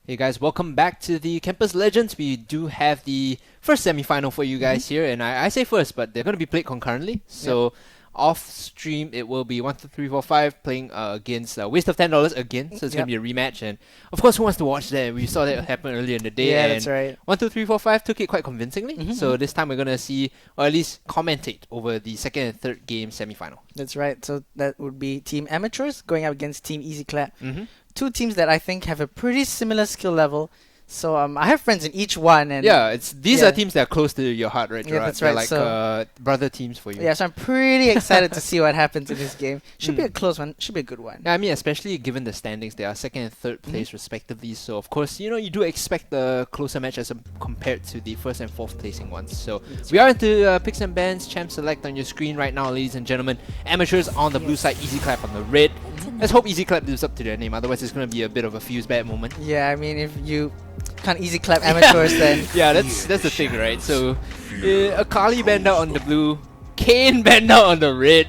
Hey guys, welcome back to the Campus Legends. We do have the first semi-final for you guys here, and I say first, but they're going to be played concurrently. So off stream, it will be 1, 2, 3, 4, 5 playing against Waste of $10 again. So it's going to be a rematch, and of course, who wants to watch that? We saw that happen earlier in the day. Yeah, and that's right. 1, 2, 3, 4, 5 took it quite convincingly. So this time we're going to see, or at least commentate over the second and third game semi-final. That's right. So that would be Team Amateurs going up against Team Easy Clap. Two teams that I think have a pretty similar skill level. So I have friends in each one, and these are teams that are close to your heart, right? Yeah, that's They're right. like brother teams for you. Yeah, so I'm pretty excited to see what happens in this game. Should be a close one. Should be a good one. Yeah, I mean, especially given the standings, they are second and third place respectively. So of course, you do expect a closer match as compared to the first and fourth placing ones. So we are into picks and bans. Champ select on your screen right now, ladies and gentlemen. Amateurs on the blue side, Easy Clap on the red. Let's hope Easy Clap lives up to their name. Otherwise, it's going to be a bit of a fuse bad moment. Yeah, I mean, if you can't Easy Clap Amateurs, then yeah, that's the thing, right? So Akali banned out on the blue, Kane banned out on the red.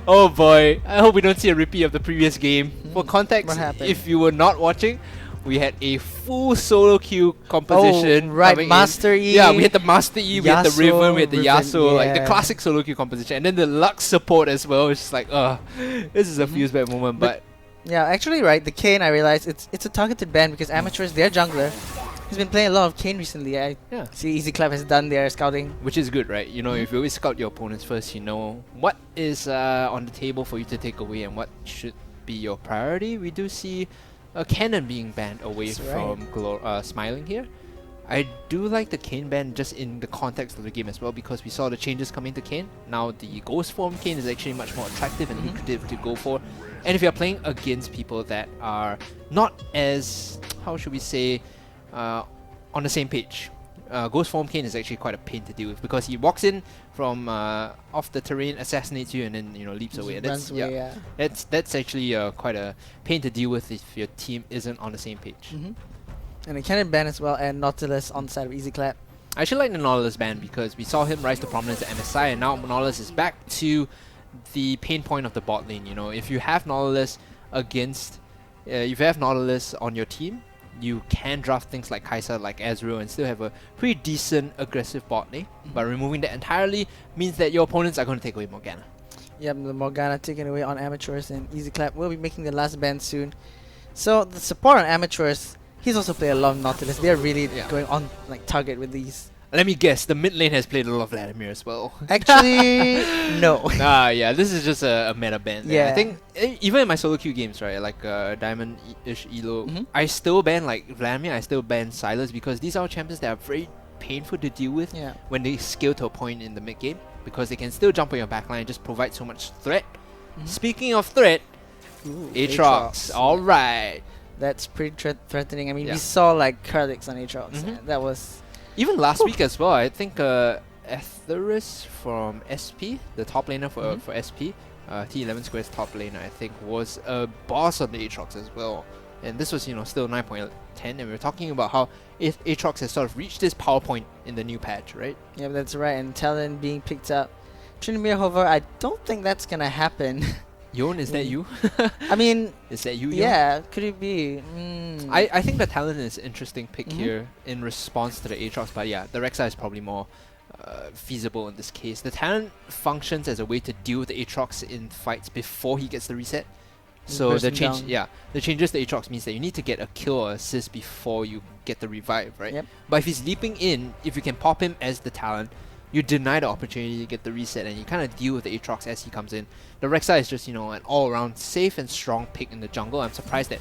Oh boy, I hope we don't see a repeat of the previous game. For context, if you were not watching, we had a full solo queue composition. Oh, right, Master E. Yeah, we had the Master E, we had the Riven, we had the Yasuo, yeah. like the classic solo queue composition, and then the Lux support as well. It's just like, this is a fuse bad moment, but yeah, actually, right, the Kane, I realized it's a targeted ban because Amateurs, their jungler, he's been playing a lot of Kane recently. I see Easy Clap has done their scouting. Which is good, right? You know, if you always scout your opponents first, you know what is on the table for you to take away and what should be your priority. We do see a Cannon being banned away from Smiling here. I do like the Kane ban just in the context of the game as well, because we saw the changes coming to Kane. Now the Ghost form Kane is actually much more attractive and lucrative to go for. And if you're playing against people that are not as, how should we say, on the same page, Ghost form Kane is actually quite a pain to deal with, because he walks in from off the terrain, assassinates you, and then leaps away. That's actually quite a pain to deal with if your team isn't on the same page. And a Cannon ban as well, and Nautilus on the side of Easy Clap. I actually like the Nautilus ban because we saw him rise to prominence at MSI, and now Nautilus is back to the pain point of the bot lane. If you have Nautilus against, if you have Nautilus on your team, you can draft things like Kai'Sa, like Ezreal, and still have a pretty decent aggressive bot lane. But removing that entirely means that your opponents are going to take away Morgana. Yep, the Morgana taken away on Amateurs, and Easy Clap will be making the last ban soon. So the support on Amateurs, he's also played a lot of Nautilus. They're really going on like target with these. Let me guess, the mid lane has played a lot of Vladimir as well. Actually, no. Yeah, this is just a meta ban. I think even in my solo queue games, right, like Diamond-ish Elo, I still ban like Vladimir, I still ban Silas, because these are champions that are very painful to deal with when they scale to a point in the mid game, because they can still jump on your backline and just provide so much threat. Speaking of threat, Aatrox, alright. That's pretty threatening. I mean, we saw like Curlix on Aatrox. That was... Even last week as well, I think Etheris from SP, the top laner for SP, T11 Square's top laner, I think, was a boss on the Aatrox as well. And this was, still 9.10, and we were talking about how if Aatrox has sort of reached this power point in the new patch, right? Yeah, that's right. And Talon being picked up. Trinimir, however, I don't think that's gonna happen. Yon, is that you? I mean, is that you? Yon? Yeah, could it be? I think the Talon is an interesting pick here in response to the Aatrox, but yeah, the Rek'Sai is probably more feasible in this case. The Talon functions as a way to deal with the Aatrox in fights before he gets the reset. So the change, the changes to Aatrox means that you need to get a kill or assist before you get the revive, right? Yep. But if he's leaping in, if you can pop him as the Talon, you deny the opportunity to get the reset, and you kind of deal with the Aatrox as he comes in. The Rek'Sai is just, an all-around safe and strong pick in the jungle. I'm surprised that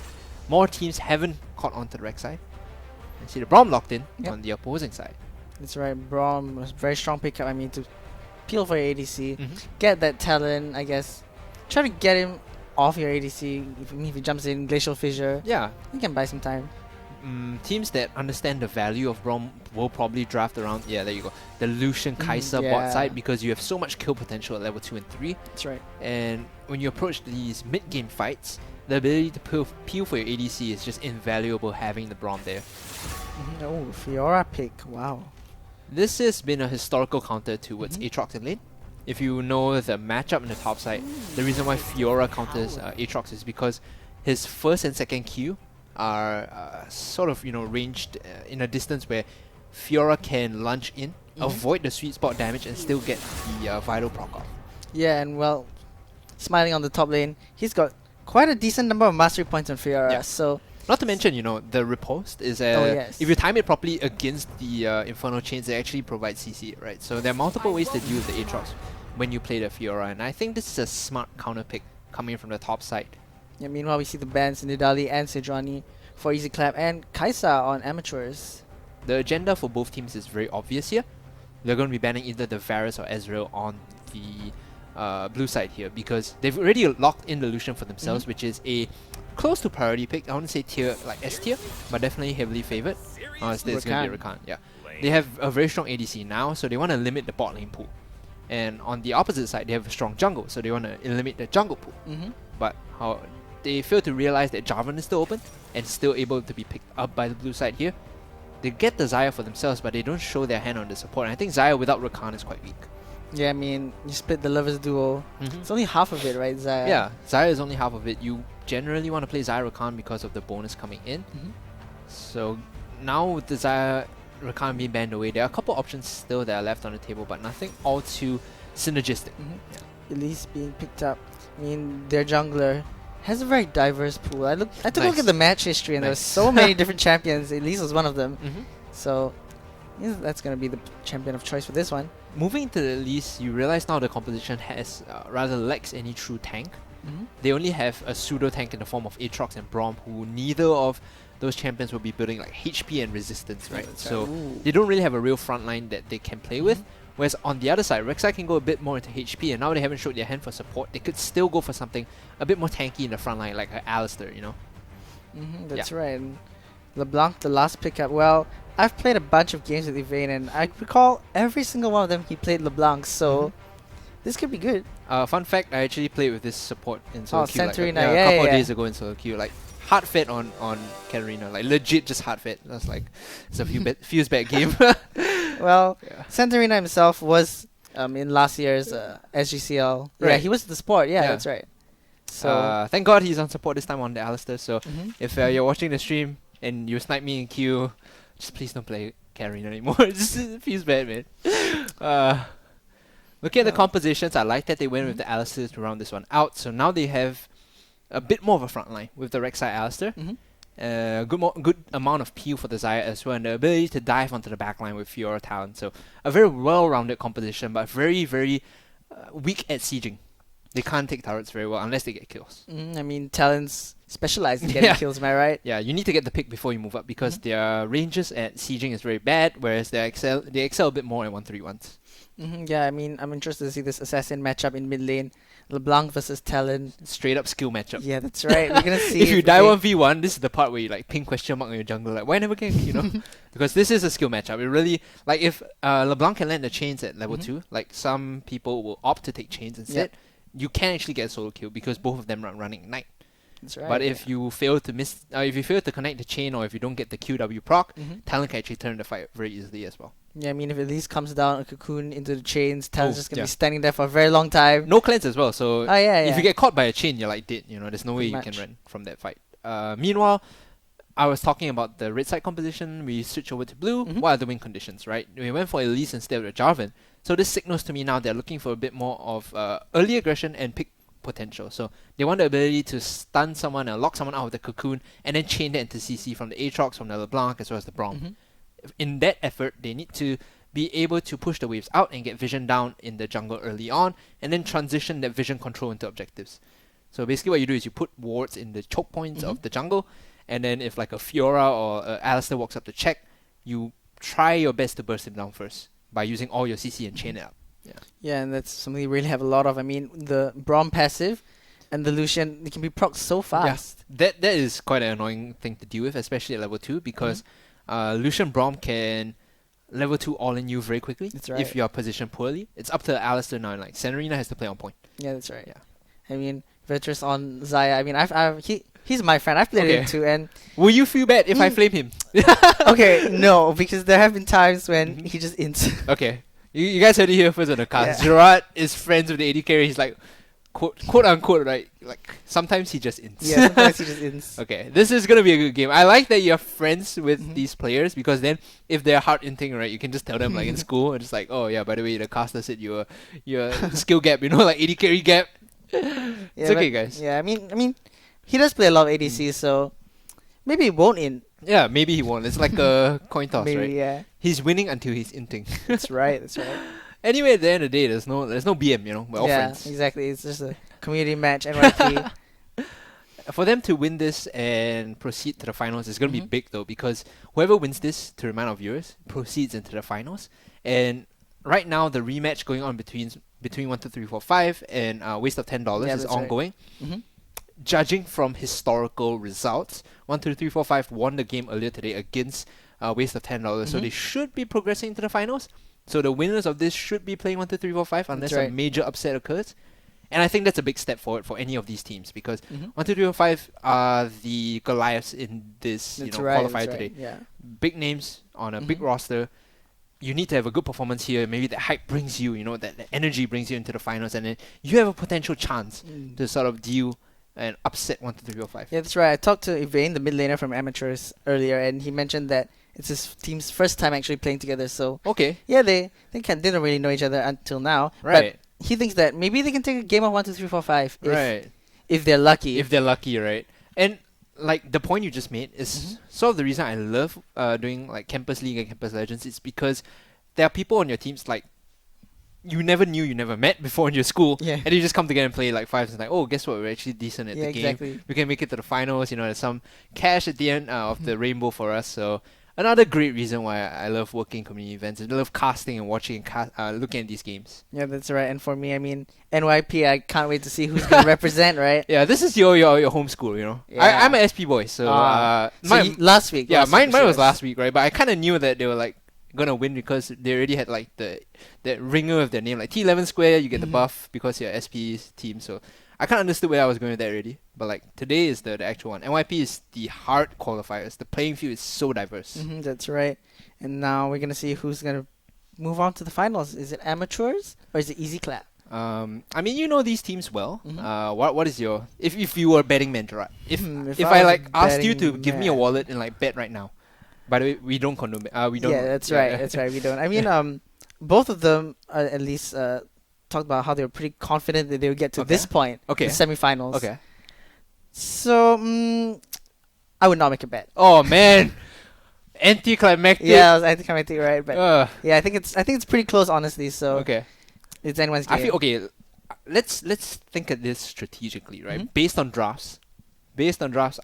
more teams haven't caught on to the Rek'Sai. I see the Braum locked in on the opposing side. That's right, Braum was a very strong pickup. I mean, to peel for your ADC, get that Talon, I guess. Try to get him off your ADC. If he jumps in, Glacial Fissure, you can buy some time. Teams that understand the value of Braum will probably draft around, there you go, the Lucian Kai'Sa bot side, because you have so much kill potential at level 2 and 3. That's right. And when you approach these mid-game fights, the ability to peel for your ADC is just invaluable having the Braum there. Oh, Fiora pick, wow. This has been a historical counter towards Aatrox in lane. If you know the matchup in the top side, the reason why Fiora counters Aatrox is because his first and second Q are sort of ranged in a distance where Fiora can lunge in, avoid the sweet spot damage, and still get the vital proc off. Yeah, and well, Smiling on the top lane, he's got quite a decent number of mastery points on Fiora. So not to mention, the riposte is if you time it properly against the Infernal Chains, it actually provides CC, right? So there are multiple ways to deal with the Aatrox when you play the Fiora, and I think this is a smart counter pick coming from the top side. Yeah, meanwhile, we see the bans Nidali and Sejuani for Easy Clap and Kaisa on Amateurs. The agenda for both teams is very obvious here. They're going to be banning either the Varus or Ezreal on the blue side here because they've already locked in the Lucian for themselves, which is a close to priority pick. I wouldn't say tier like S tier, but definitely heavily favored. It's going to be Rakan. Yeah, they have a very strong ADC now, so they want to limit the bot lane pool. And on the opposite side, they have a strong jungle, so they want to eliminate the jungle pool. But how they fail to realize that Jarvan is still open and still able to be picked up by the blue side here. They get the Xayah for themselves, but they don't show their hand on the support. And I think Xayah without Rakan is quite weak. Yeah, I mean, you split the lovers duo. It's only half of it, right, Xayah? Yeah, Xayah is only half of it. You generally want to play Xayah Rakan because of the bonus coming in. So now with the Xayah Rakan being banned away, there are a couple options still that are left on the table, but nothing all too synergistic. Elise being picked up. I mean, their jungler has a very diverse pool. I took a look at the match history, and there's so many different champions. Elise was one of them. So that's going to be the champion of choice for this one. Moving into the Elise, you realize now the composition has rather lacks any true tank. They only have a pseudo tank in the form of Aatrox and Braum, who neither of those champions will be building like HP and resistance, right? So they don't really have a real front line that they can play with. Whereas on the other side, Rek'Sai can go a bit more into HP, and now they haven't showed their hand for support. They could still go for something a bit more tanky in the front line, like Alistar, That's right. And LeBlanc, the last pickup. Well, I've played a bunch of games with Yvain, and I recall every single one of them he played LeBlanc, so this could be good. Fun fact, I actually played with this support in solo queue Centurina, a couple of days ago in solo queue. Like, hard fed on Katarina, like legit just hard fed. That's like, it's a feels bad game. Well, Centurina himself was in last year's SGCL. Right. Yeah, he was the support. Yeah, that's right. So thank God he's on support this time on the Alistar. So if you're watching the stream and you snipe me in queue, just please don't play Katarina anymore. It feels bad, man. Looking at the compositions, I like that they went with the Alistar to round this one out. So now they have a bit more of a front line with the Rek'Sai Alistar. Good amount of peel for the Xayah as well, and the ability to dive onto the backline with Fiora talent. So a very well-rounded composition, but very, very weak at sieging. They can't take turrets very well unless they get kills. I mean, talents specialize in getting kills, am I right? Yeah, you need to get the pick before you move up because their ranges at sieging is very bad, whereas they excel a bit more at 131s. Yeah, I mean, I'm interested to see this assassin matchup in mid lane. LeBlanc versus Talon. Straight up skill matchup. Yeah, that's right. We're gonna see. If you die 1v1, this is the part where you like ping question mark on your jungle, like why never get because this is a skill matchup. It really like if LeBlanc can land the chains at level 2, like some people will opt to take chains instead. You can actually get a solo kill because both of them are running Ignite. That's right. But if you fail to connect the chain, or if you don't get the QW proc, Talon can actually turn the fight very easily as well. Yeah, I mean, if Elise comes down a cocoon into the chains, Talon's just going to be standing there for a very long time. No cleanse as well, so if you get caught by a chain, you're like dead. There's no way you can run from that fight. Meanwhile, I was talking about the red side composition. We switch over to blue. What are the win conditions, right? We went for Elise instead of Jarvan. So this signals to me now they're looking for a bit more of early aggression and pick potential. So they want the ability to stun someone and lock someone out of the cocoon and then chain that into CC from the Aatrox, from the LeBlanc, as well as the Braum. In that effort, they need to be able to push the waves out and get vision down in the jungle early on, and then transition that vision control into objectives. So basically what you do is you put wards in the choke points of the jungle, and then if like a Fiora or Alistar walks up to check, you try your best to burst him down first by using all your CC and chain it up. Yeah, and that's something you really have a lot of. I mean, the Braum passive and the Lucian, they can be procced so fast. Yeah, that is quite an annoying thing to deal with, especially at level 2, because Lucian Braum can level 2 all in you very quickly. That's right. If you are positioned poorly. It's up to Alistar now, like Senarina has to play on point. Yeah, that's right. I mean, Virtus on Xayah, I mean, he's my friend. I've played him too, and will you feel bad if I flame him? Okay, no, because there have been times when he just ints. Okay. You guys heard it here first on the cast. Gerard is friends with the AD carry. He's like, quote unquote, right? Like sometimes he just ins. Yeah, sometimes he just ins. Okay, this is gonna be a good game. I like that you're friends with these players, because then if they're hard inting, right, you can just tell them like in school and just like, oh yeah, by the way, the caster said your skill gap, like 80 carry gap. It's okay, guys. Yeah, I mean, he does play a lot of ADC, so maybe he won't in. Yeah, maybe he won't. It's like a coin toss, Maybe, right? yeah. He's winning until he's inting. That's right. Anyway, at the end of the day, there's no BM, we're all friends. Yeah, exactly. It's just a community match, NYP. For them to win this and proceed to the finals is going to be big, though, because whoever wins this, to remind our viewers, proceeds into the finals. And right now, the rematch going on between 1, 2, 3, 4, 5 and Waste of $10 is ongoing. Right. Judging from historical results, 1, 2, 3, 4, 5 won the game earlier today against Waste of $10, so they should be progressing to the finals. So the winners of this should be playing 1, 2, 3, 4, 5 unless a major upset occurs. And I think that's a big step forward for any of these teams, because 1, 2, 3, 4, 5 are the Goliaths in this qualifier today. Yeah. Big names on a big roster. You need to have a good performance here. Maybe that hype brings you, that energy brings you into the finals, and then you have a potential chance to sort of deal and upset 1, 2, 3, 4, 5. Yeah, that's right. I talked to Yvain, the mid laner from Amateurs, earlier, and he mentioned that it's his team's first time actually playing together. So yeah, they didn't really know each other until now. Right. But he thinks that maybe they can take a game of 1, 2, 3, 4, 5 if they're lucky. If they're lucky, right? And like the point you just made is sort of the reason I love doing like Campus League and Campus Legends. It's because there are people on your teams like you never knew, you never met before in your school, and you just come together and play like fives and like, oh, guess what? We're actually decent at the game. Exactly. We can make it to the finals. There's some cash at the end of the rainbow for us. So another great reason why I love working community events and I love casting and watching and looking at these games. Yeah, that's right. And for me, I mean, NYP, I can't wait to see who's going to represent, right? Yeah, this is your home school, Yeah. I'm an SP boy, so... last week. Mine was last week, right? But I kind of knew that they were like gonna win because they already had like that ringer of their name, like T11 Square. You get the buff because you're SP's team, so I kind of understood where I was going with that already. But like today is the actual one. NYP is the hard qualifiers. The playing field is so diverse. That's right. And now we're gonna see who's gonna move on to the finals. Is it Amateurs or is it Easy Clap? I mean, you know these teams well. What is your if you were betting man, right? If I like asked you to give me a wallet and like bet right now. By the way, we don't condone. We don't. Yeah, that's right. That's right. We don't. I mean, both of them at least talked about how they were pretty confident that they would get to this point, the semifinals. Okay. So, I would not make a bet. Oh man, anticlimactic. Yeah, it was anticlimactic, right? But yeah, I think it's pretty close, honestly. So it's anyone's game. I feel let's think of this strategically, right? Based on drafts,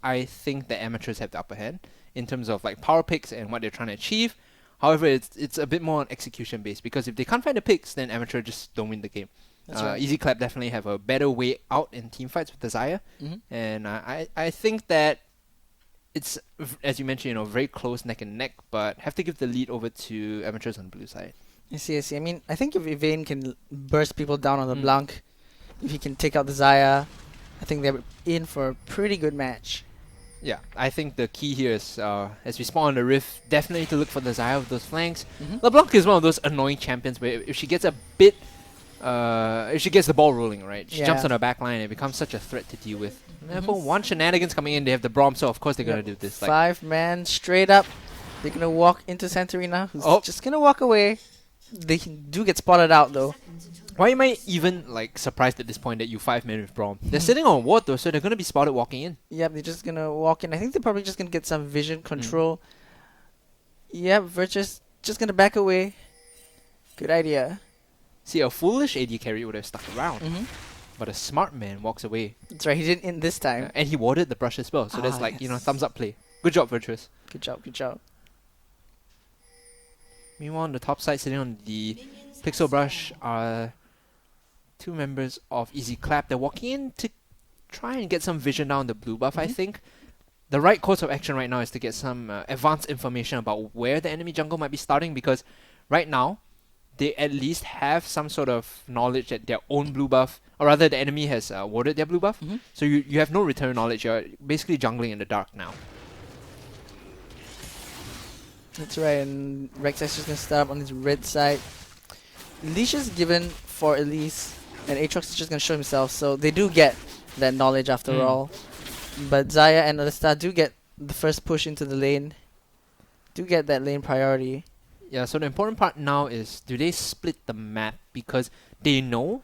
I think the Amateurs have the upper hand in terms of like power picks and what they're trying to achieve. However, it's a bit more on execution based, because if they can't find the picks, then Amateur just don't win the game. That's right. Easy Clap definitely have a better way out in team fights with Desire, and I think that it's, as you mentioned, very close neck and neck, but have to give the lead over to Amateurs on the blue side. I see. I mean, I think if Yvain can burst people down on the Blanc, if he can take out Desire, I think they're in for a pretty good match. Yeah, I think the key here is, as we spawn on the Rift, definitely to look for Desire with those flanks. LeBlanc is one of those annoying champions where if she gets a bit, if she gets the ball rolling, right, she jumps on her back line and it becomes such a threat to deal with. Therefore, one shenanigans coming in, they have the Braum, so of course they're going to do this. Like 5-man straight up. They're going to walk into Santarina, who's just going to walk away. They do get spotted out, though. Why am I even like surprised at this point that you 5-man with Braum? They're sitting on ward though, so they're gonna be spotted walking in. Yep, they're just gonna walk in. I think they're probably just gonna get some vision control. Yep, Virtus just gonna back away. Good idea. See, a foolish AD carry would have stuck around, but a smart man walks away. That's right, he didn't in this time. And he warded the brush as well, so that's like, thumbs up play. Good job, Virtus. Good job. Meanwhile, on the top side, sitting on the Pixel Brush are 2 members of Easy Clap. They're walking in to try and get some vision down the blue buff, I think. The right course of action right now is to get some advanced information about where the enemy jungle might be starting, because right now, they at least have some sort of knowledge that their own blue buff, or rather the enemy has warded their blue buff. So you have no return knowledge. You're basically jungling in the dark now. That's right, and Rex is just going to start up on his red side. Leash is given for at least And Aatrox is just going to show himself, so they do get that knowledge after all. But Xayah and Alistar do get the first push into the lane. Do get that lane priority. Yeah, so the important part now is, do they split the map? Because they know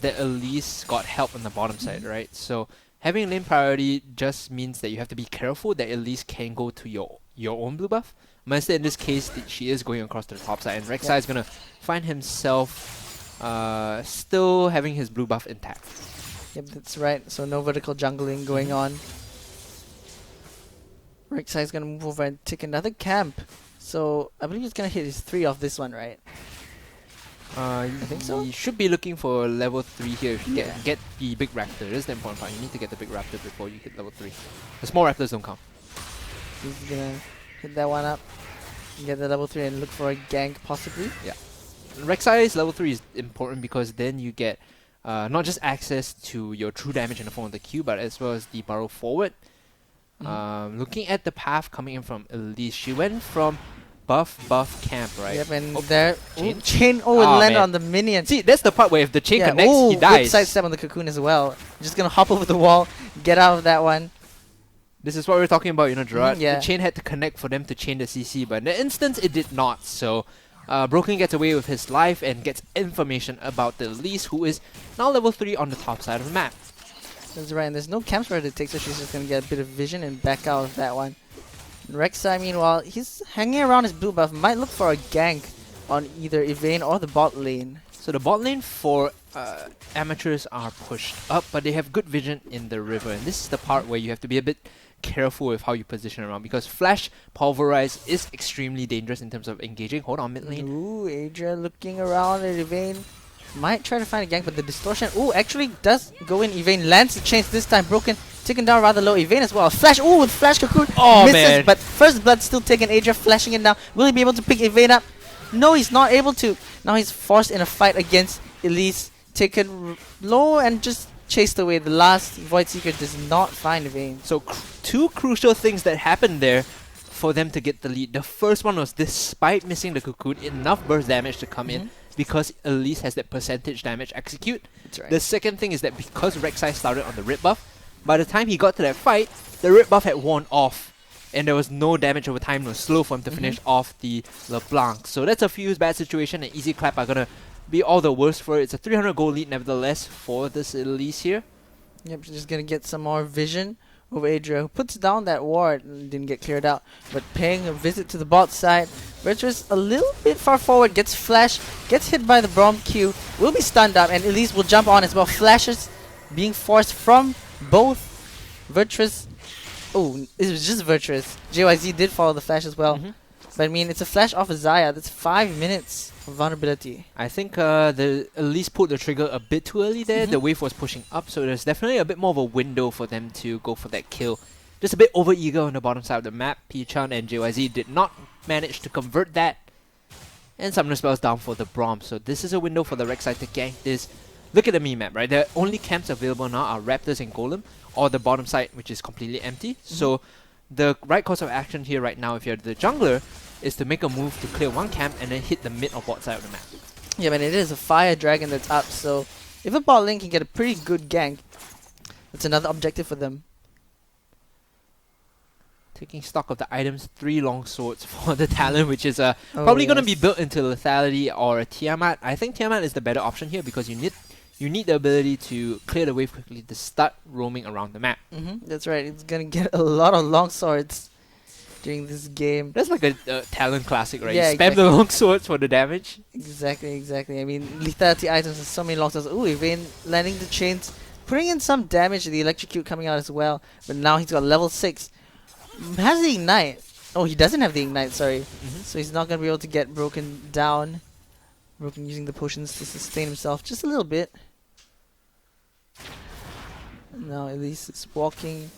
that Elise got help on the bottom side, right? So having lane priority just means that you have to be careful that Elise can go to your own blue buff. But instead, in this case, she is going across to the top side, and Rek'Sai is going to find himself still having his blue buff intact. Yep, that's right. So no vertical jungling going on. Rek'Sai is going to move over and take another camp. So I believe he's going to hit his 3 off this one, right? I think so. You should be looking for level 3 here. Get the big raptor. That's the important part. You need to get the big raptor before you hit level 3. The small raptors don't count. He's going to hit that one up. Get the level 3 and look for a gank possibly. Yeah. Rek'Sai's level 3 is important because then you get not just access to your true damage in the form of the Q, but as well as the burrow forward. Looking at the path coming in from Elise, she went from buff camp, right? Yep, and there chain it landed on the minion. See, that's the part where if the chain connects, he dies. Good sidestep on the cocoon as well. Just gonna hop over the wall, get out of that one. This is what we were talking about, Gerard. The chain had to connect for them to chain the CC, but in the instance it did not. So Broken gets away with his life and gets information about the Elise, who is now level 3 on the top side of the map. That's right, and there's no camps for her to take, so she's just gonna get a bit of vision and back out of that one. Rek'Sai, meanwhile, he's hanging around his blue buff, might look for a gank on either Yvain or the bot lane. So the bot lane for amateurs are pushed up, but they have good vision in the river, and this is the part where you have to be a bit careful with how you position around, because Flash Pulverize is extremely dangerous in terms of engaging. Hold on, mid lane. Ooh, Adria looking around at Yvain. Might try to find a gank, but the distortion, actually does go in. Yvain lands the chains this time. Broken, taken down rather low. Yvain as well. Flash, with Flash Cocoon. Misses, man. But first blood still taken. Adria flashing it now. Will he be able to pick Yvain up? No, he's not able to. Now he's forced in a fight against Elise. Taken low and just chased away. The last Void Seeker does not find Yvain. So two crucial things that happened there for them to get the lead. The first one was, despite missing the Cocoon, enough burst damage to come in, because Elise has that percentage damage execute. That's right. The second thing is that because Rek'Sai started on the rip buff, by the time he got to that fight, the rip buff had worn off, and there was no damage over time. It was slow for him to finish off the LeBlanc. So that's a Fuse bad situation, and Easy Clap are gonna be all the worse for it. It's a 300 gold lead nevertheless for this Elise here. Yep, just gonna get some more vision over Adria, who puts down that ward and didn't get cleared out, but paying a visit to the bot side. Virtuous a little bit far forward, gets flash, gets hit by the Braum Q, will be stunned up, and Elise will jump on as well. Flashes being forced from both Virtuous. Oh, it was just Virtuous. JYZ did follow the flash as well. But I mean, it's a flash off of Xayah. That's 5 minutes of vulnerability. I think the Elise pulled the trigger a bit too early there. The wave was pushing up, so there's definitely a bit more of a window for them to go for that kill. Just a bit over-eager on the bottom side of the map. P-Chan and JYZ did not manage to convert that. And Summoner Spell's down for the Braum. So this is a window for the Rek'Sai to gank this. Look at the mini-map, right? The only camps available now are Raptors and Golem, or the bottom side, which is completely empty. So the right course of action here right now, if you're the jungler, is to make a move to clear one camp and then hit the mid or bot side of the map. Yeah, but it is a fire dragon that's up, so if a bot lane can get a pretty good gank, that's another objective for them. Taking stock of the items, 3 long swords for the Talon, which is probably going to be built into Lethality or a Tiamat. I think Tiamat is the better option here because you need the ability to clear the wave quickly to start roaming around the map. That's right, it's going to get a lot of long swords during this game. That's like a Talon classic, right? Yeah, you spam the long swords for the damage. Exactly. I mean, lethality items and so many long swords. Ooh, Yvain landing the chains, putting in some damage, the electrocute coming out as well. But now he's got level 6. Has the ignite. Oh, he doesn't have the ignite, sorry. So he's not going to be able to get Broken down. Broken using the potions to sustain himself just a little bit. Now Elise is walking,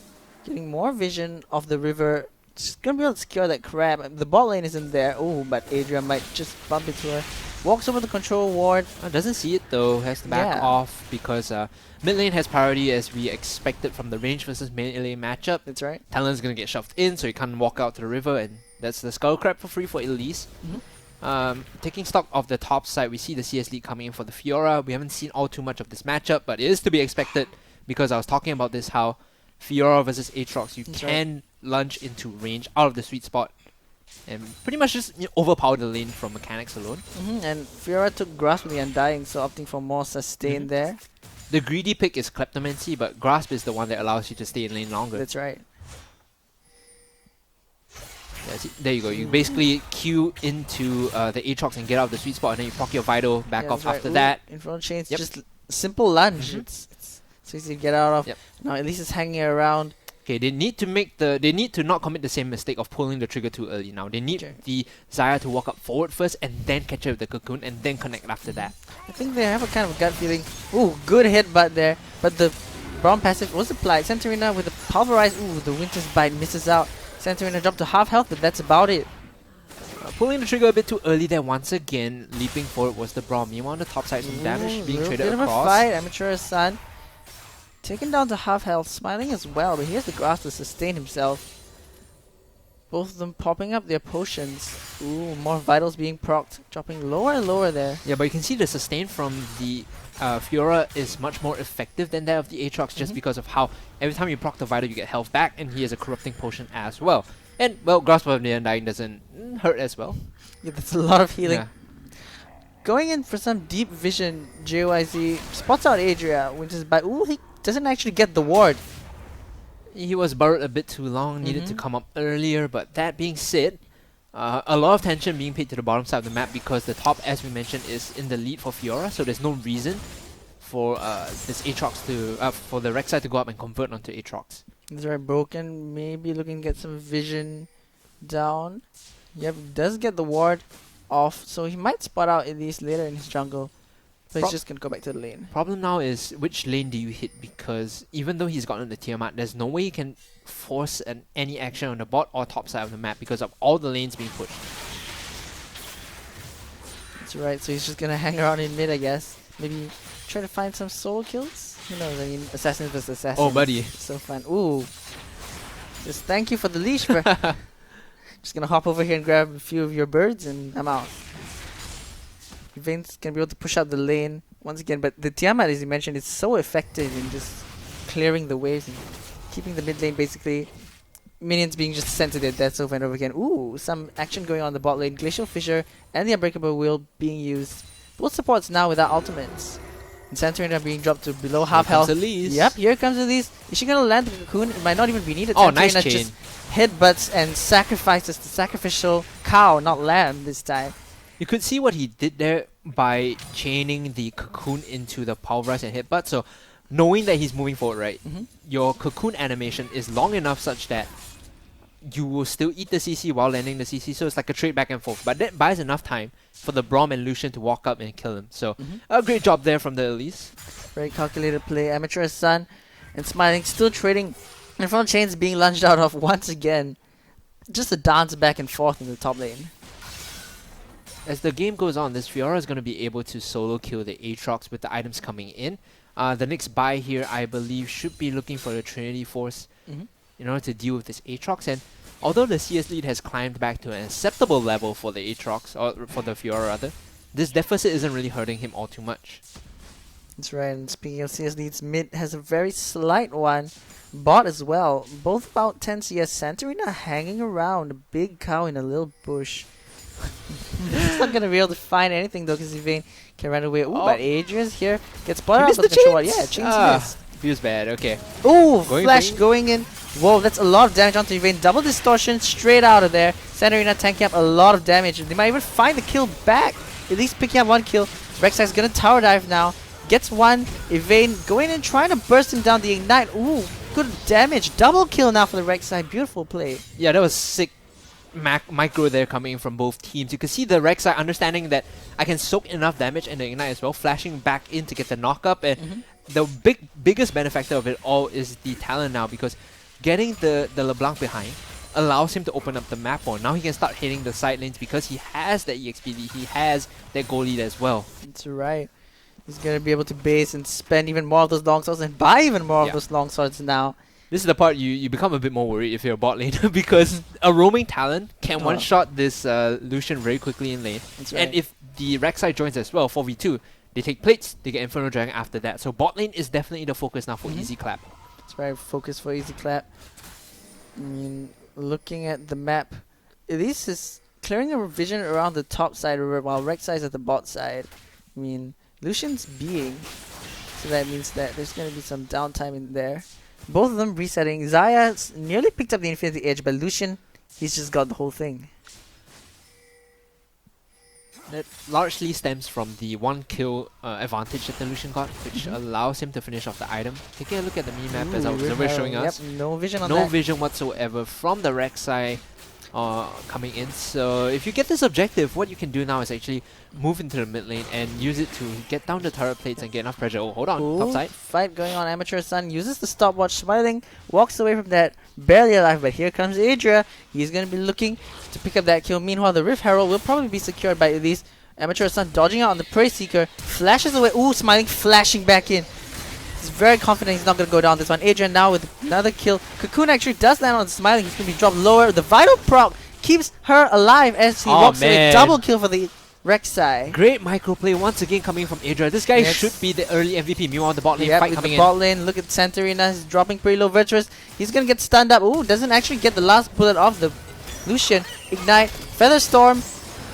getting more vision of the river. She's going to be able to secure that crab. The bot lane isn't there. Oh, but Adria might just bump into her. Walks over the control ward. Doesn't see it though. Has to back off because mid lane has priority as we expected from the range versus mid lane matchup. That's right. Talon's going to get shoved in, so he can't walk out to the river, and that's the skull crab for free for Elise. Taking stock of the top side, we see the CS lead coming in for the Fiora. We haven't seen all too much of this matchup, but it is to be expected because I was talking about this, how Fiora versus Aatrox, you can lunge into range out of the sweet spot and pretty much just overpower the lane from mechanics alone. And Fiora took Grasp with the Undying, so opting for more sustain there. The greedy pick is Kleptomancy, but Grasp is the one that allows you to stay in lane longer. That's right. Yeah, see, there you go. You basically queue into the Aatrox and get out of the sweet spot, and then you proc your Vital back off after that. Infernal Chains, just simple lunge. It's easy to get out of. Now at least it's hanging around. Okay, they need to not commit the same mistake of pulling the trigger too early now. They need the Xayah to walk up forward first and then catch up with the Cocoon and then connect after that. I think they have a kind of gut feeling. Ooh, good headbutt there. But the Braum passive was applied. Santarina with the Pulverize. Ooh, the Winter's Bite misses out. Santarina dropped to half health, but that's about it. Pulling the trigger a bit too early there once again. Leaping forward was the Braum. You want the top side some damage being traded across. Bit of a fight. Amateur Sun taken down to half health, smiling as well, but he has the grass to sustain himself. Both of them popping up their potions. Ooh, more vitals being procced, dropping lower and lower there. Yeah, but you can see the sustain from the Fiora is much more effective than that of the Aatrox, just because of how every time you proc the vital you get health back, and he has a corrupting potion as well. And, well, Grasp of the Undying doesn't hurt as well. Yeah, that's a lot of healing. Yeah. Going in for some deep vision, JYZ spots out Adria, which is by he doesn't actually get the ward. He was burrowed a bit too long, needed to come up earlier, but that being said, a lot of tension being paid to the bottom side of the map because the top, as we mentioned, is in the lead for Fiora, so there's no reason for this Aatrox to, for the Rek'Sai to go up and convert onto Aatrox. That's right, Broken maybe looking to get some vision down. Yep, does get the ward off, so he might spot out at least later in his jungle. So he's just going to go back to the lane. Problem now is which lane do you hit, because even though he's gotten the Tiamat, there's no way he can force any action on the bot or top side of the map because of all the lanes being pushed. That's right, so he's just going to hang around in mid, I guess. Maybe try to find some solo kills? Who knows, I mean, assassin versus assassin. Oh, buddy. So fun. Ooh. Just thank you for the leash, bro. Just going to hop over here and grab a few of your birds and I'm out. Vayne's gonna be able to push out the lane once again, but the Tiamat, as you mentioned, is so effective in just clearing the waves and keeping the mid lane basically. Minions being just sent to their deaths over and over again. Ooh, some action going on in the bot lane. Glacial Fissure and the Unbreakable Wheel being used. Both supports now without ultimates. And Santarina being dropped to below half health. Yep, here comes Elise. Is she gonna land the Cocoon? It might not even be needed. Oh, nice chain. Just headbutts and sacrifices the sacrificial cow, not lamb this time. You could see what he did there by chaining the Cocoon into the Pulverize and Headbutt. So, knowing that he's moving forward, right, your Cocoon animation is long enough such that you will still eat the CC while landing the CC. So, it's like a trade back and forth. But that buys enough time for the Braum and Lucian to walk up and kill him. So, a great job there from the Elise. Very calculated play. Amateur Sun and Smiling still trading. Infernal Chains being lunged out of once again. Just a dance back and forth in the top lane. As the game goes on, this Fiora is going to be able to solo kill the Aatrox with the items coming in. The next buy here, I believe, should be looking for the Trinity Force in order to deal with this Aatrox. And although the CS lead has climbed back to an acceptable level for the Aatrox, or for the Fiora rather, this deficit isn't really hurting him all too much. That's right, and speaking of CS leads, mid has a very slight one. Bot as well, both about 10 CS. Santarina hanging around, a big cow in a little bush. He's not gonna be able to find anything though, because Vayne can run away. Ooh, but Adrian's here gets spotted out of the control. Yeah, chains missed. Feels bad. Okay. Ooh, flash going in. Whoa, that's a lot of damage onto Vayne. Double distortion straight out of there. Santarina tanking up a lot of damage. They might even find the kill back. At least picking up one kill. Rek'Sai's gonna tower dive now. Gets one. Vayne going in trying to burst him down the ignite. Ooh, good damage. Double kill now for the Rek'Sai. Beautiful play. Yeah, that was sick. Micro there coming in from both teams. You can see the Rek'Sai understanding that I can soak enough damage and the ignite as well, flashing back in to get the knock up. And the biggest benefactor of it all is the talent now, because getting the LeBlanc behind allows him to open up the map more. Now he can start hitting the side lanes because he has that EXP lead, he has that goal lead as well. That's right. He's going to be able to base and spend even more of those long swords and buy even more of those long swords now. This is the part you become a bit more worried if you're a bot laner because a roaming Talon can one-shot this Lucian very quickly in lane. That's right. And if the Rek'Sai joins as well, 4v2, they take plates, they get Inferno Dragon after that. So bot lane is definitely the focus now for Easy Clap. It's right, focus for Easy Clap. I mean, looking at the map, this is clearing a vision around the top side while Rek'Sai is at the bot side. I mean, Lucian's being, so that means that there's going to be some downtime in there. Both of them resetting. Xayah nearly picked up the Infinity Edge, but Lucian, he's just got the whole thing. That largely stems from the 1 kill advantage that the Lucian got, which allows him to finish off the item. Taking a look at the mini-map as our observer is showing us. Yep, no vision on no that. vision whatsoever from the Rek'Sai coming in. So if you get this objective, what you can do now is actually move into the mid lane and use it to get down the turret plates and get enough pressure. Oh, hold on, top side. Fight going on. Amateur Sun uses the stopwatch, smiling, walks away from that, barely alive. But here comes Adria. He's going to be looking to pick up that kill. Meanwhile, the Rift Herald will probably be secured by these. Amateur Sun dodging out on the Prey Seeker, flashes away. Ooh, smiling, flashing back in. He's very confident he's not going to go down this one. Adrian now with another kill. Cocoon actually does land on Smiling. He's going to be dropped lower. The Vital proc keeps her alive as he walks away. Double kill for the Rek'Sai. Great microplay once again coming from Adria. This guy should be the early MVP. Meanwhile, the bot lane fight coming in. Bot lane, look at Santarina. He's dropping pretty low. Virtuous. He's going to get stunned up. Ooh, doesn't actually get the last bullet off the Lucian. Ignite. Featherstorm.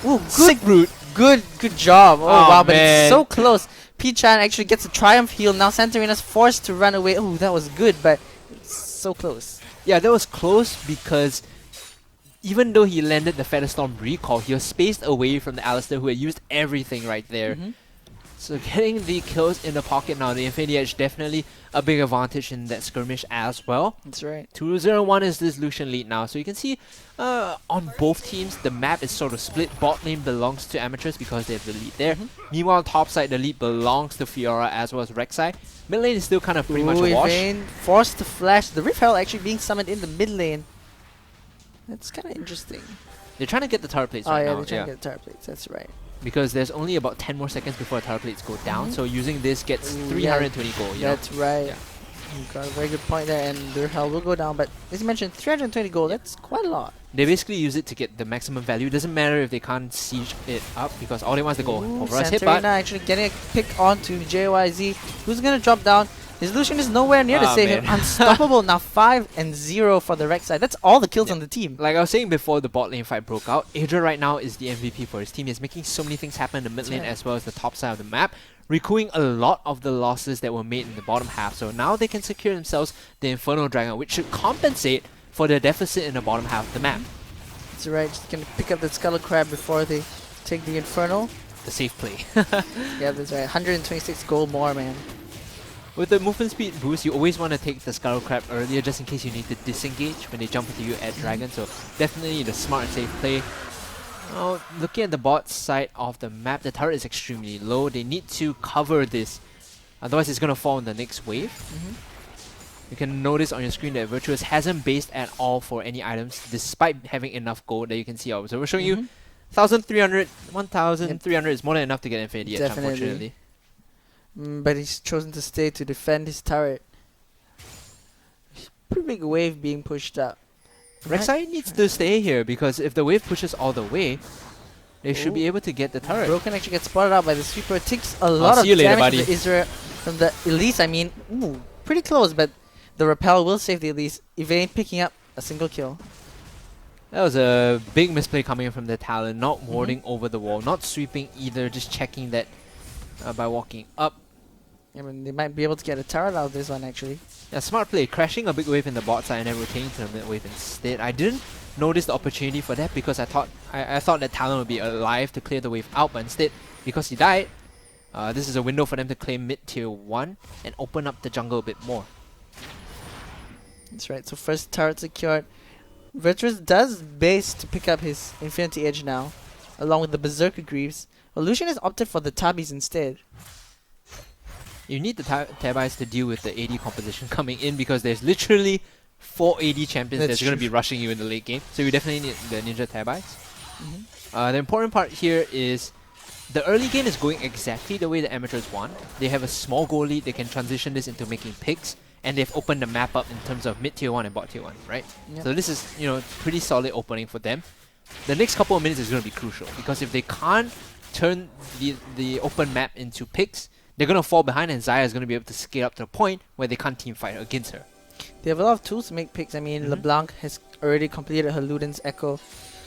Ooh, good. Sick root. Good job. Oh, wow, but man. it's so close. P-Chan actually gets a Triumph heal. Now Santarina's forced to run away. Oh, that was good, but it's so close. Yeah, that was close because even though he landed the Featherstorm recall, he was spaced away from the Alistair who had used everything right there. So getting the kills in the pocket now, the Infinity Edge definitely a big advantage in that skirmish as well. That's right. 2-0-1 is this Lucian lead now. So you can see on both teams, the map is sort of split. Bot lane belongs to Amateurs because they have the lead there. Meanwhile, top side, the lead belongs to Fiora as well as Rek'Sai. Mid lane is still kind of pretty much a wash. Evane forced to flash. The Rift Herald actually being summoned in the mid lane. That's kind of interesting. They're trying to get the tower plates right now. They're trying to get the tower plates. That's right. Because there's only about 10 more seconds before the tower plates go down. So using this gets 320 gold. That's right. Yeah. You got a very good point there, and the Herald will go down. But as you mentioned, 320 gold, that's quite a lot. They basically use it to get the maximum value. Doesn't matter if they can't siege it up because all they want is to go over us. Santarina actually getting a pick onto JYZ. Who's going to drop down? His Lucian is nowhere near to save him. Unstoppable now, 5-0 for the Rek'Sai. That's all the kills on the team. Like I was saying before the bot lane fight broke out, Adria right now is the MVP for his team. He's making so many things happen in the mid lane as well as the top side of the map, recouping a lot of the losses that were made in the bottom half. So now they can secure themselves the Inferno Dragon, which should compensate for the deficit in the bottom half of the map. That's right, just gonna pick up the Scuttle Crab before they take the Inferno. The safe play. Yeah, that's right. 126 gold more, man. With the movement speed boost, you always want to take the Scuttle Crab earlier just in case you need to disengage when they jump into you at Dragon. So definitely the smart and safe play. Now, looking at the bot side of the map, the turret is extremely low. They need to cover this. Otherwise, it's going to fall in the next wave. You can notice on your screen that Virtuous hasn't based at all for any items despite having enough gold that you can see our observer showing you 1,300 is more than enough to get Infinity Edge, unfortunately. But he's chosen to stay to defend his turret. Pretty big wave being pushed up. Rek'Sai needs to stay here because if the wave pushes all the way, they should be able to get the turret. Broken actually gets spotted out by the sweeper. It takes a lot of damage from the Israel, from the Elise. I mean, pretty close, but the repel will save the Elise. Evane picking up a single kill. That was a big misplay coming from the Talon, not warding over the wall, not sweeping either, just checking that by walking up. I mean, they might be able to get a turret out of this one, actually. Yeah, smart play. Crashing a big wave in the bot side and then rotating to the mid wave instead. I didn't notice the opportunity for that because I thought that Talon would be alive to clear the wave out, but instead, because he died, this is a window for them to claim mid tier 1 and open up the jungle a bit more. That's right. So first turret secured. Virtuous does base to pick up his Infinity Edge now, along with the Berserker Greaves. Well, Lucian has opted for the Tabis instead. You need the Tabis to deal with the AD composition coming in because there's literally 4 AD champions that's going to be rushing you in the late game. So you definitely need the Ninja Tabis. The important part here is the early game is going exactly the way the Amateurs want. They have a small goal lead. They can transition this into making picks and they've opened the map up in terms of mid tier 1 and bot tier 1, right? Yep. So this is, pretty solid opening for them. The next couple of minutes is going to be crucial, because if they can't turn the open map into picks, they're going to fall behind, and Xayah is going to be able to scale up to a point where they can't team fight against her. They have a lot of tools to make picks. I mean, LeBlanc has already completed her Luden's Echo.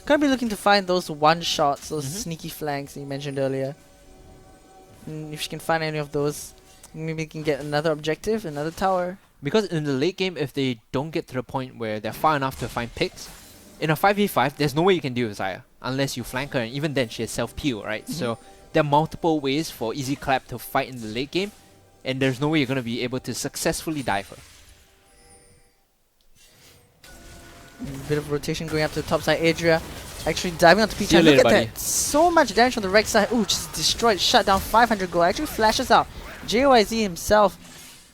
Gonna be looking to find those one-shots, those sneaky flanks that you mentioned earlier. And if she can find any of those, maybe you can get another objective, another tower. Because in the late game, if they don't get to the point where they're far enough to find picks, in a 5v5, there's no way you can deal with Xayah unless you flank her, and even then she has self-peel, right? So there are multiple ways for Easy Clap to fight in the late game, and there's no way you're going to be able to successfully dive her. Bit of rotation going up to the top side. Adria actually diving onto Peach. Look at that. So much damage on the right side. Ooh, just destroyed. Shut down. 500 gold. Actually flashes out. JYZ himself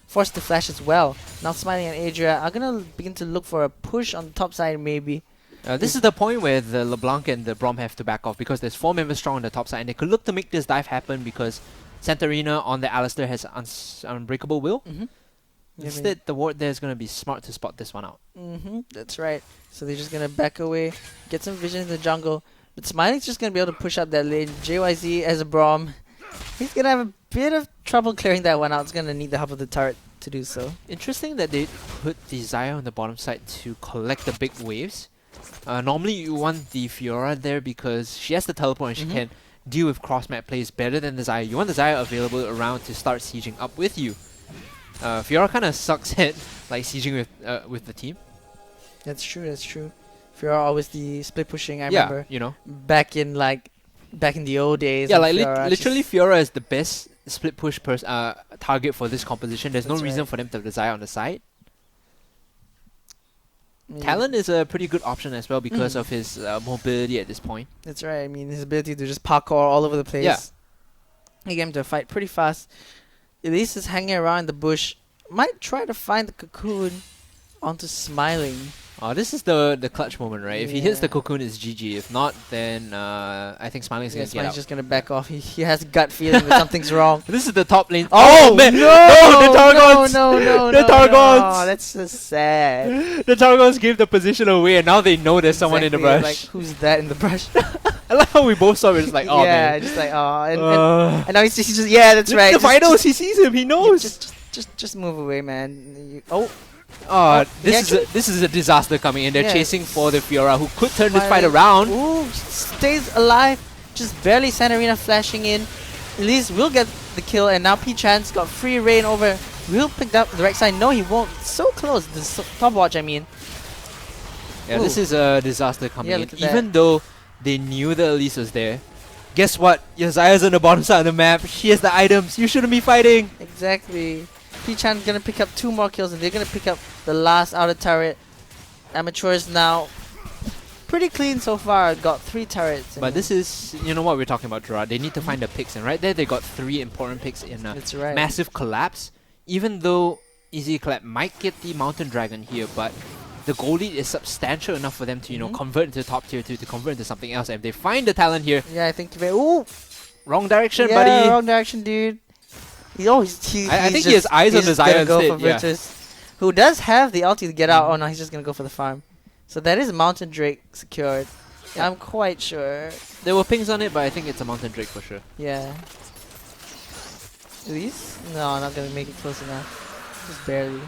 forced to flash as well. Now Smiling and Adria are going to begin to look for a push on the top side maybe. This is the point where the LeBlanc and the Braum have to back off, because there's 4 members strong on the top side, and they could look to make this dive happen because Santarina on the Alistair has Unbreakable Will. Instead, the ward there is going to be smart to spot this one out. That's right. So they're just going to back away, get some vision in the jungle. But Smiling's just going to be able to push up that lane. JYZ as a Braum, he's going to have a bit of trouble clearing that one out. It's going to need the help of the turret to do so. Interesting that they put the Xayah on the bottom side to collect the big waves. Normally you want the Fiora there because she has the teleport and she can deal with cross-map plays better than the Xayah. You want the Xayah available around to start sieging up with you. Fiora kind of sucks at like sieging with the team. That's true. That's true. Fiora always the split pushing. I remember. You know, back in the old days. Yeah, like literally, Fiora is the best split push target for this composition. There's no reason for them to have the Xayah on the side. Talon is a pretty good option as well because of his mobility at this point. That's right. I mean, his ability to just parkour all over the place. Yeah. He get him to fight pretty fast. Elise is hanging around the bush. Might try to find the cocoon onto Smiling. Oh, this is the clutch moment, right? If he hits the cocoon, it's GG. If not, then I think Smiling's going to get out. Smiling's just going to back off. He has a gut feeling that something's wrong. This is the top lane. Oh, man! No, the Targons! No, the Targons! Oh, that's so sad. The Targons gave the position away, and now they know there's someone in the brush. Like, who's that in the brush? I like how we both saw it. It's like, oh, yeah, man. just like, oh. And now he's just, yeah, that's right. The finals, he sees him. He knows. Just move away, man. This is a disaster coming in. They're chasing for the Fiora, who could turn this fight around. Ooh, stays alive. Just barely Santarina flashing in. Elise will get the kill, and now P-Chan's got free reign over. Will pick up the right side. No, he won't. So close. The top watch, I mean. Yeah, this is a disaster coming in. Even though they knew that Elise was there. Guess what? Your Xayah's on the bottom side of the map. She has the items. You shouldn't be fighting. Exactly. P-Chan gonna pick up 2 more kills, and they're gonna pick up the last outer turret. Amateurs now pretty clean so far. Got 3 turrets. But this is, you know what we're talking about, Gerard. They need to find the picks, and right there they got 3 important picks in a massive collapse. Even though Easy Clap might get the Mountain Dragon here, but the gold lead is substantial enough for them to, convert into top tier 2, to convert into something else. And if they find the talent here, yeah, I think ooh, wrong direction, buddy. Yeah, wrong direction, dude. I think he has eyes on the Xayah instead. Who does have the ulti to get out. Oh no, he's just gonna go for the farm. So that is Mountain Drake secured. Yeah. I'm quite sure. There were pings on it, but I think it's a Mountain Drake for sure. Yeah. Elise? No, not gonna make it close enough. Just barely.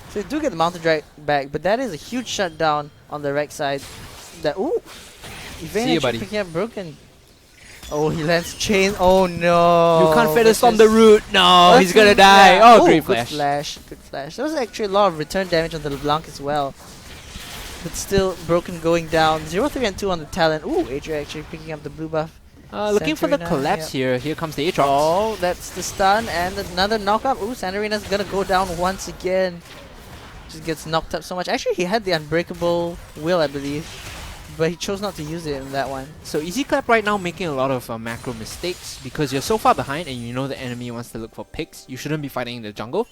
So they do get the Mountain Drake back, but that is a huge shutdown on the right side. That Evane actually picking up Broken. Oh, he lands chain. Oh no! You can't feather storm the root. No, he's gonna die. Oh, great flash. Good flash. There was actually a lot of return damage on the LeBlanc as well. But still, Broken going down. 0-3 and 2 on the talent. Ooh, Adria actually picking up the blue buff. Looking for the collapse here. Here comes the Aatrox. Oh, that's the stun and another knockup. Ooh, Santarina's gonna go down once again. Just gets knocked up so much. Actually, he had the Unbreakable Will, I believe. But he chose not to use it in that one. So Easy Clap right now making a lot of macro mistakes because you're so far behind and you know the enemy wants to look for picks. You shouldn't be fighting in the jungle.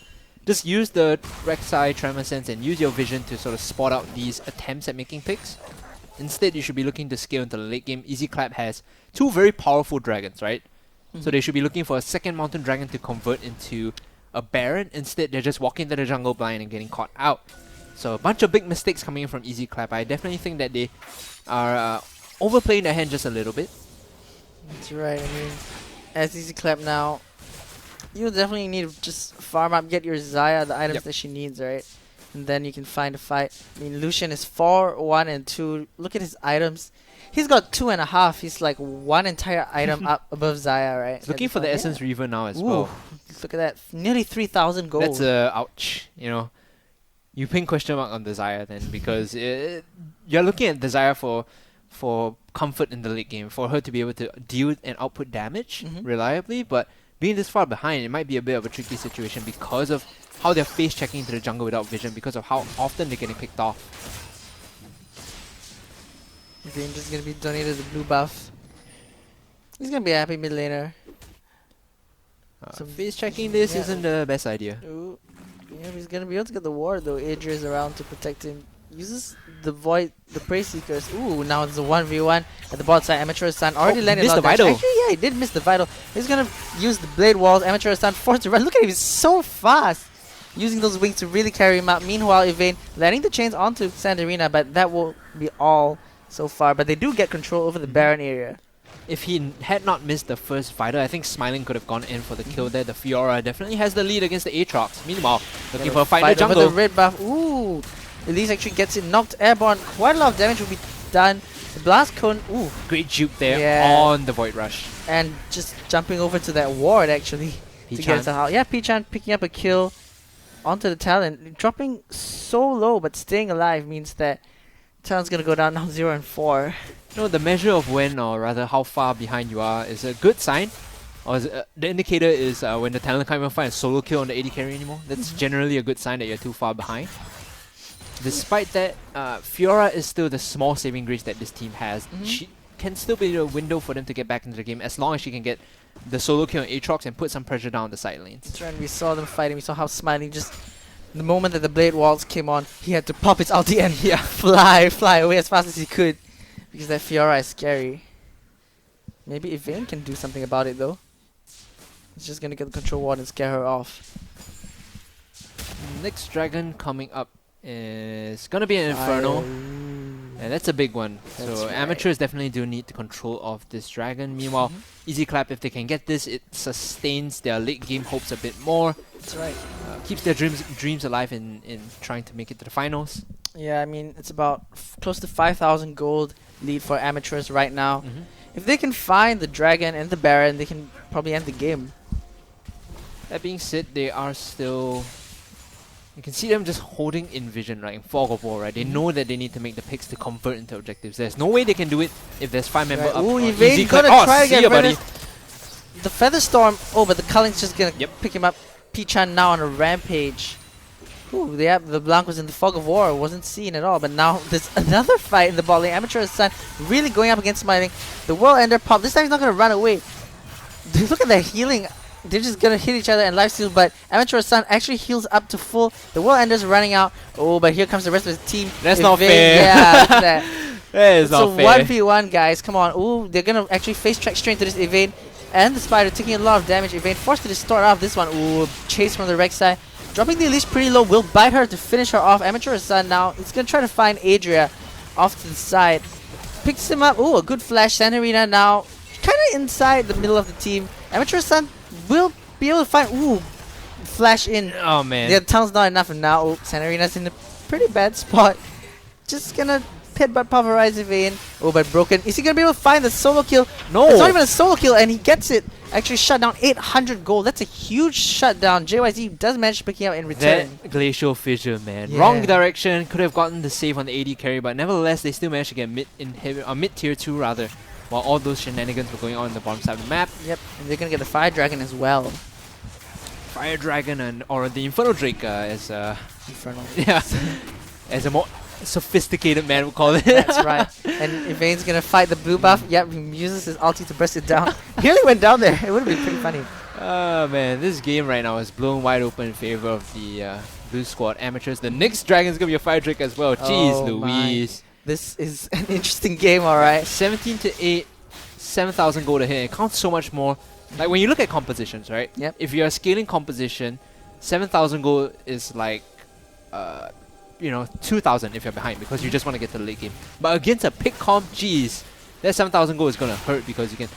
Just use the Rek'Sai, Tremor Sense and use your vision to sort of spot out these attempts at making picks. Instead, you should be looking to scale into the late game. Easy Clap has 2 very powerful dragons, right? So they should be looking for a second Mountain Dragon to convert into a Baron. Instead, they're just walking to the jungle blind and getting caught out. So a bunch of big mistakes coming in from Easy Clap. I definitely think that they are overplaying their hand just a little bit. That's right. I mean, as Easy Clap now, you definitely need to just farm up, get your Xayah the items that she needs, right? And then you can find a fight. I mean, Lucian is 4, 1, and 2. Look at his items. He's got 2.5. He's like 1 entire item up above Xayah, right? He's looking for the Essence Reaver now as Ooh, well. Look at that. Nearly 3,000 gold. That's ouch. You know, you pin question mark on the Xayah then, because you're looking at the Xayah for comfort in the late game, for her to be able to deal and output damage reliably, but being this far behind, it might be a bit of a tricky situation because of how they're face checking into the jungle without vision, because of how often they're getting picked off. Vayne just gonna be donated the blue buff. He's gonna be a happy mid laner. So face checking this isn't the best idea. Ooh. Yeah, he's gonna be able to get the ward though. Adria's around to protect him. Uses the Void, the Prey Seekers. Ooh, now it's a 1v1 at the bot side. Amateur Sun already landed missed a lot the of damage. Vital. Actually, yeah, he did miss the Vital. He's gonna use the Blade Walls. Amateur Sun forced to run. Look at him, he's so fast. Using those wings to really carry him out. Meanwhile, Yvain landing the chains onto Sandarina, but that will be all so far. But they do get control over the Baron area. If he had not missed the first Vital, I think Smiling could have gone in for the kill there. The Fiora definitely has the lead against the Aatrox. Meanwhile, looking for a fight in the jungle. Over the red buff. Ooh. Elise actually gets it knocked airborne. Quite a lot of damage will be done. The Blast Cone. Ooh. Great juke there on the Void Rush. And just jumping over to that ward actually. To get us out. Yeah, P-Chan picking up a kill onto the Talon. Dropping so low but staying alive means that Talon's going to go down now 0 and 4. You know, the measure of when, or rather how far behind you are, is a good sign. Or the indicator is when the Talon can't even find a solo kill on the AD carry anymore. That's generally a good sign that you're too far behind. Despite that, Fiora is still the small saving grace that this team has. She can still be a window for them to get back into the game as long as she can get the solo kill on Aatrox and put some pressure down the side lanes. That's right, we saw them fighting. We saw how Smiling just... The moment that the Blade Walls came on, he had to pop his ulti and fly away as fast as he could. Because that Fiora is scary. Maybe Yvain can do something about it though. He's just gonna get the control ward and scare her off. Next dragon coming up is gonna be an Inferno. And that's a big one. So amateurs definitely do need the control of this dragon. Meanwhile, Easy Clap, if they can get this, it sustains their late game hopes a bit more. That's right. Keeps their dreams alive in trying to make it to the finals. Yeah, I mean, it's about close to 5,000 gold lead for amateurs right now. If they can find the dragon and the Baron, they can probably end the game. That being said, they are still... You can see them just holding in vision, right? In Fog of War, right? They know that they need to make the picks to convert into objectives. There's no way they can do it if there's 5 member up. Ooh, Yvain's gonna try again, buddy. The Feather Storm. Oh, but the Culling's just gonna pick him up. P-Chan now on a rampage. Ooh, the Blancos in the Fog of War wasn't seen at all, but now there's another fight in the bot lane. Amateur Sun really going up against Smiling. The World Ender pop. This time he's not gonna run away. Look at that healing. They're just gonna hit each other and lifesteal, but Amateur Sun actually heals up to full. The World Ender's running out. Oh, but here comes the rest of the team. That's not fair. Yeah, that is not fair. It's a 1v1, guys. Come on. Ooh, they're gonna actually face track straight into this Yvain. And the Spider taking a lot of damage. Yvain forced to distort off this one. Ooh, chase from the Rex side. Dropping the Elise pretty low. Will bite her to finish her off. Amateur Sun now. It's gonna try to find Adria off to the side. Picks him up. Ooh, a good flash. Sanarina now kind of inside the middle of the team. Amateur Sun will be able to find... Ooh, flash in. Oh, man. The tunnel's not enough. And now Sanarina's in a pretty bad spot. Just gonna headbutt pulverize Yvain. Oh, but broken. Is he gonna be able to find the solo kill? No. It's not even a solo kill, and he gets it. Actually shut down 800 gold. That's a huge shutdown. JYZ does manage to pick it up in return. That Glacial Fissure, man. Yeah. Wrong direction. Could have gotten the save on the AD carry, but nevertheless, they still managed to get mid tier 2 rather, while all those shenanigans were going on in the bottom side of the map. Yep, and they're gonna get the Fire Dragon as well. Fire Dragon or the Inferno Drake as Infernal. Yeah, as a more sophisticated man would call it. That's right. And Yvain's gonna fight the blue buff. Yep, he uses his ulti to burst it down. He really went down there. It would have been pretty funny. Oh man, this game right now is blown wide open in favor of the blue squad amateurs. The next dragon's gonna be a Fire Drake as well. Jeez Louise. This is an interesting game, alright. 17 to 8, 7,000 gold ahead. It counts so much more. Like when you look at compositions, right? Yep. If you're scaling composition, 7,000 gold is like, 2,000 if you're behind because you just want to get to the late game. But against a pick comp, geez, that 7,000 gold is going to hurt because you can...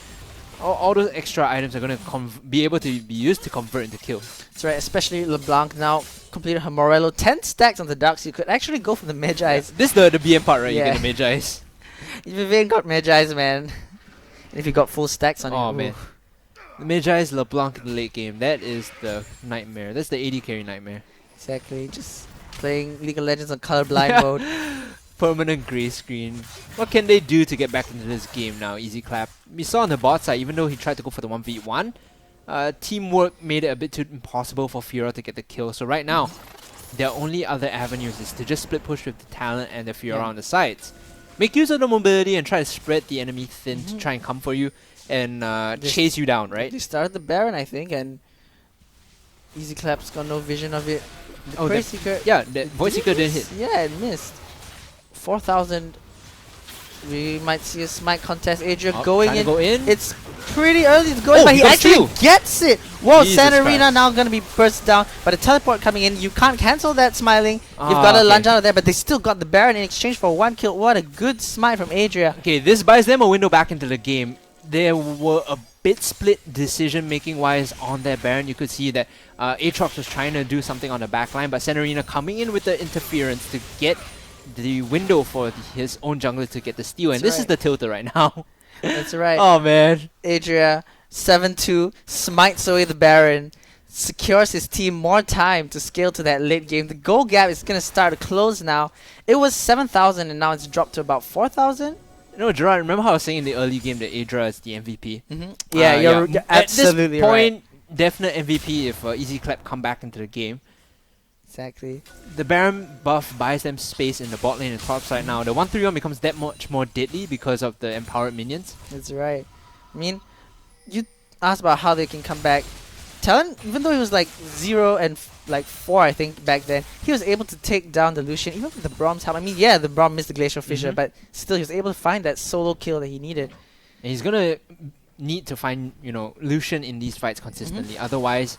All those extra items are going to be able to be used to convert into kills. That's right, especially LeBlanc now completed her Morello. 10 stacks on the dark, so you could actually go for the Magi's. Yeah. This is the BM part, right? Yeah. You get the Magi's. If you ain't got Magi's, man. And if you got full stacks on it. Oh, man. The Magi's LeBlanc in the late game. That is the nightmare. That's the AD carry nightmare. Exactly. Just playing League of Legends on colorblind mode. Permanent grey screen. What can they do to get back into this game now? Easy clap. We saw on the bot side, even though he tried to go for the 1v1, teamwork made it a bit too impossible for Fiora to get the kill. So right now, their only other avenues is to just split push with the Talent and the Fiora on the sides. Make use of the mobility and try to spread the enemy thin to try and come for you and chase you down, right? They started the Baron, I think, and Easy Clap's got no vision of it. The Void Seeker didn't hit. Yeah, it missed. 4,000. We might see a smite contest. Adria going in. Go in. It's pretty early to go in, but he actually gets it. Whoa, Sanarina now going to be burst down. But the teleport coming in, you can't cancel that smiling. You've got to lunge out of there, but they still got the Baron in exchange for 1 kill. What a good smite from Adria. Okay, this buys them a window back into the game. There were a bit split decision making wise on that Baron. You could see that Aatrox was trying to do something on the backline, but Sanarina coming in with the interference to get the window for his own jungler to get the steal. And this is the tilter right now. That's right. Oh, man. Adria, 7-2, smites away the Baron, secures his team more time to scale to that late game. The goal gap is going to start to close now. It was 7,000 and now it's dropped to about 4,000. No, Gerard, remember how I was saying in the early game that Adria is the MVP? Yeah, you're absolutely right. At this point, definite MVP if Easy Clap come back into the game. Exactly. The Baron buff buys them space in the bot lane and top side now. The 1-3-1 becomes that much more deadly because of the empowered minions. That's right. I mean, you asked about how they can come back. Talon, even though he was like 0 and 4, I think, back then, he was able to take down the Lucian, even with the Brom's help. I mean, yeah, the Brom missed the Glacial Fissure, but still he was able to find that solo kill that he needed. And he's going to need to find, Lucian in these fights consistently. Otherwise,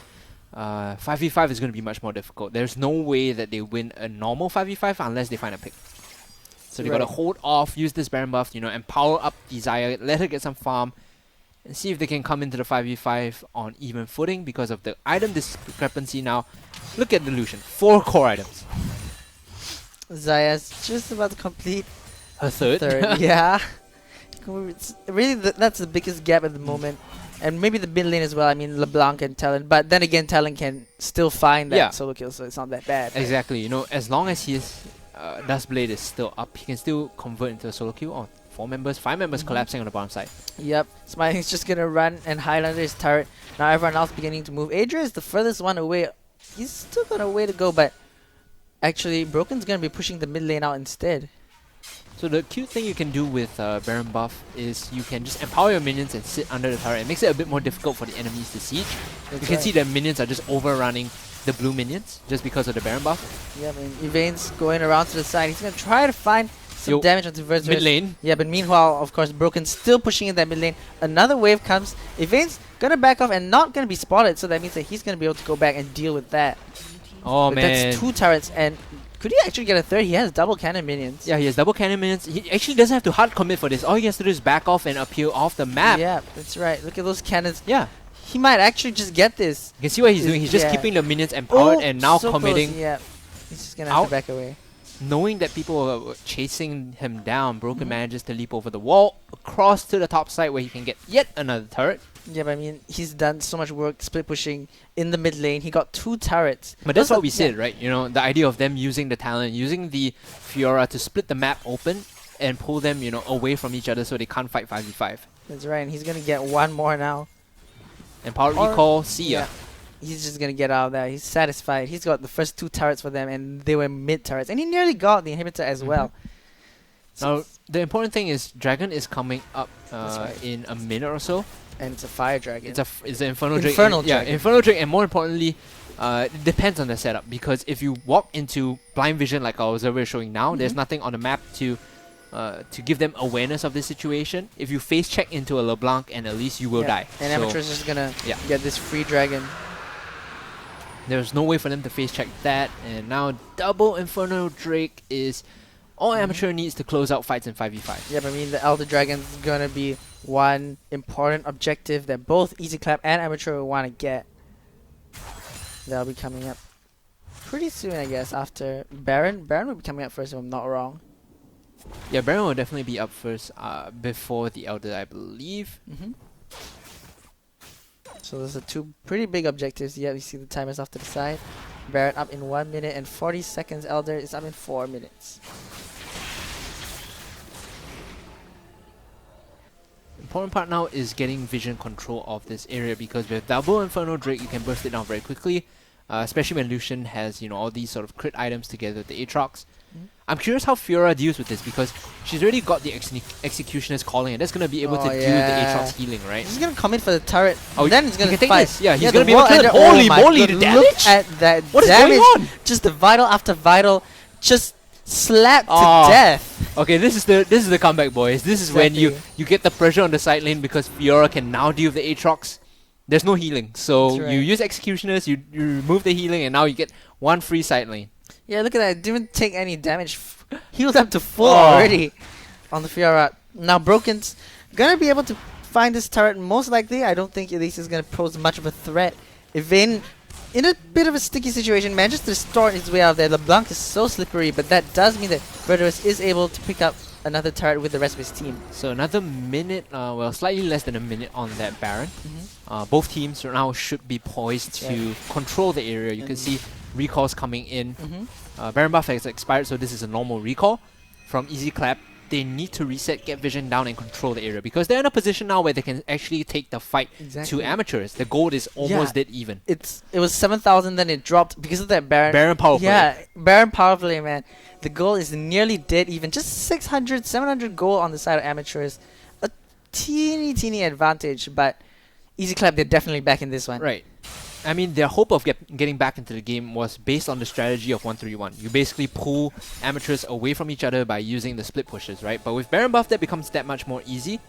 5v5 is going to be much more difficult. There's no way that they win a normal 5v5 unless they find a pick. So they got to hold off, use this Baron buff, empower up Desire, let her get some farm, and see if they can come into the 5v5 on even footing because of the item discrepancy now. Look at the Lucian, 4 core items. Zaya's just about to complete her third. Yeah. It's really, that's the biggest gap at the moment. And maybe the mid lane as well. I mean, LeBlanc and Talon. But then again, Talon can still find that solo kill, so it's not that bad. Exactly. As long as his Dustblade is still up, he can still convert into a solo kill. Oh, 4 members, 5 members collapsing on the bottom side. Yep. Smiling's just going to run and hide under his turret. Now everyone else beginning to move. Adria is the furthest one away. He's still got a way to go, but actually, Broken's going to be pushing the mid lane out instead. So the cute thing you can do with Baron buff is you can just empower your minions and sit under the turret. It makes it a bit more difficult for the enemies to siege. You can see that minions are just overrunning the blue minions just because of the Baron buff. Yeah, I mean, Evane's going around to the side. He's going to try to find some damage onto Verse. Mid lane. Yeah, but meanwhile, of course, Broken's still pushing in that mid lane. Another wave comes. Evane's going to back off and not going to be spotted, so that means that he's going to be able to go back and deal with that. Oh, but man. That's 2 turrets, and could he actually get a third? He has double cannon minions. Yeah, he has double cannon minions. He actually doesn't have to hard commit for this. All he has to do is back off and appeal off the map. Yeah, that's right. Look at those cannons. Yeah. He might actually just get this. You can see what he's doing. He's just keeping the minions empowered and now so committing. Close. Yeah. He's just going to have to back away. Knowing that people are chasing him down, Broken manages to leap over the wall, across to the top side where he can get yet another turret. Yeah, but I mean, he's done so much work split pushing in the mid lane. He got 2 turrets. But that's what we said, right? The idea of them using the talent, using the Fiora to split the map open and pull them, away from each other so they can't fight 5v5. That's right, and he's going to get 1 more now. And power recall, see ya. Yeah. He's just going to get out of there. He's satisfied. He's got the first 2 turrets for them, and they were mid turrets. And he nearly got the inhibitor as well. Now, the important thing is Dragon is coming up in a minute or so. And it's a fire dragon. It's an Infernal Drake. Dragon. Yeah, Infernal Drake, and more importantly, it depends on the setup. Because if you walk into blind vision like our observer is showing now, there's nothing on the map to give them awareness of the situation. If you face check into a LeBlanc and Elise, you will die. And Amateur's just gonna get this free dragon. There's no way for them to face check that, and now double Inferno Drake is all Amateur needs to close out fights in 5v5. Yeah, but I mean, the Elder Dragon is going to be one important objective that both Easy Clap and Amateur will want to get. That'll be coming up pretty soon, I guess, after Baron. Baron will be coming up first, if I'm not wrong. Yeah, Baron will definitely be up first before the Elder, I believe. So those are two pretty big objectives. Yeah, we see the timers off to the side. Baron up in 1 minute and 40 seconds. Elder is up in 4 minutes. Important part now is getting vision control of this area, because with double Inferno Drake you can burst it down very quickly, especially when Lucian has, you know, all these sort of crit items together with the Aatrox. I'm curious how Fiora deals with this, because she's already got the Executioner's Calling, and that's going to be able to do the Aatrox healing, right? He's going to commit for the turret, then he's going to take fight. This. Yeah, he's going to be able to kill it. Holy moly, the damage! Look at that what damage. Is going on? Just the Vital after Vital, just slapped to death. Okay, this is the comeback, boys. This is when you get the pressure on the side lane, because Fiora can now deal with the Aatrox. There's no healing, so you use Executioners, you remove the healing, and now you get one free side lane. Yeah, look at that. Didn't take any damage. Healed up to full already on the Fiora. Now Broken's gonna be able to find this turret most likely. I don't think Elise is gonna pose much of a threat. If Vayne, in a bit of a sticky situation, manages to store his way out there. LeBlanc is so slippery, but that does mean that Verdurous is able to pick up another turret with the rest of his team. So another minute, well, slightly less than a minute on that Baron. Both teams right now should be poised to control the area. You can see recalls coming in. Baron buff has expired, so this is a normal recall from Easy Clap. They need to reset, get vision down, and control the area, because they're in a position now where they can actually take the fight to Amateurs. The gold is almost dead even. It was 7,000, then it dropped because of that Baron power play. Yeah, Baron power play, man. The gold is nearly dead even. Just 600, 700 gold on the side of Amateurs. A teeny advantage, but Easy Clap, they're definitely back in this one. Right. I mean, their hope of getting back into the game was based on the strategy of 1-3-1. You basically pull Amateurs away from each other by using the split pushes, right? But with Baron buff, that becomes that much more easy.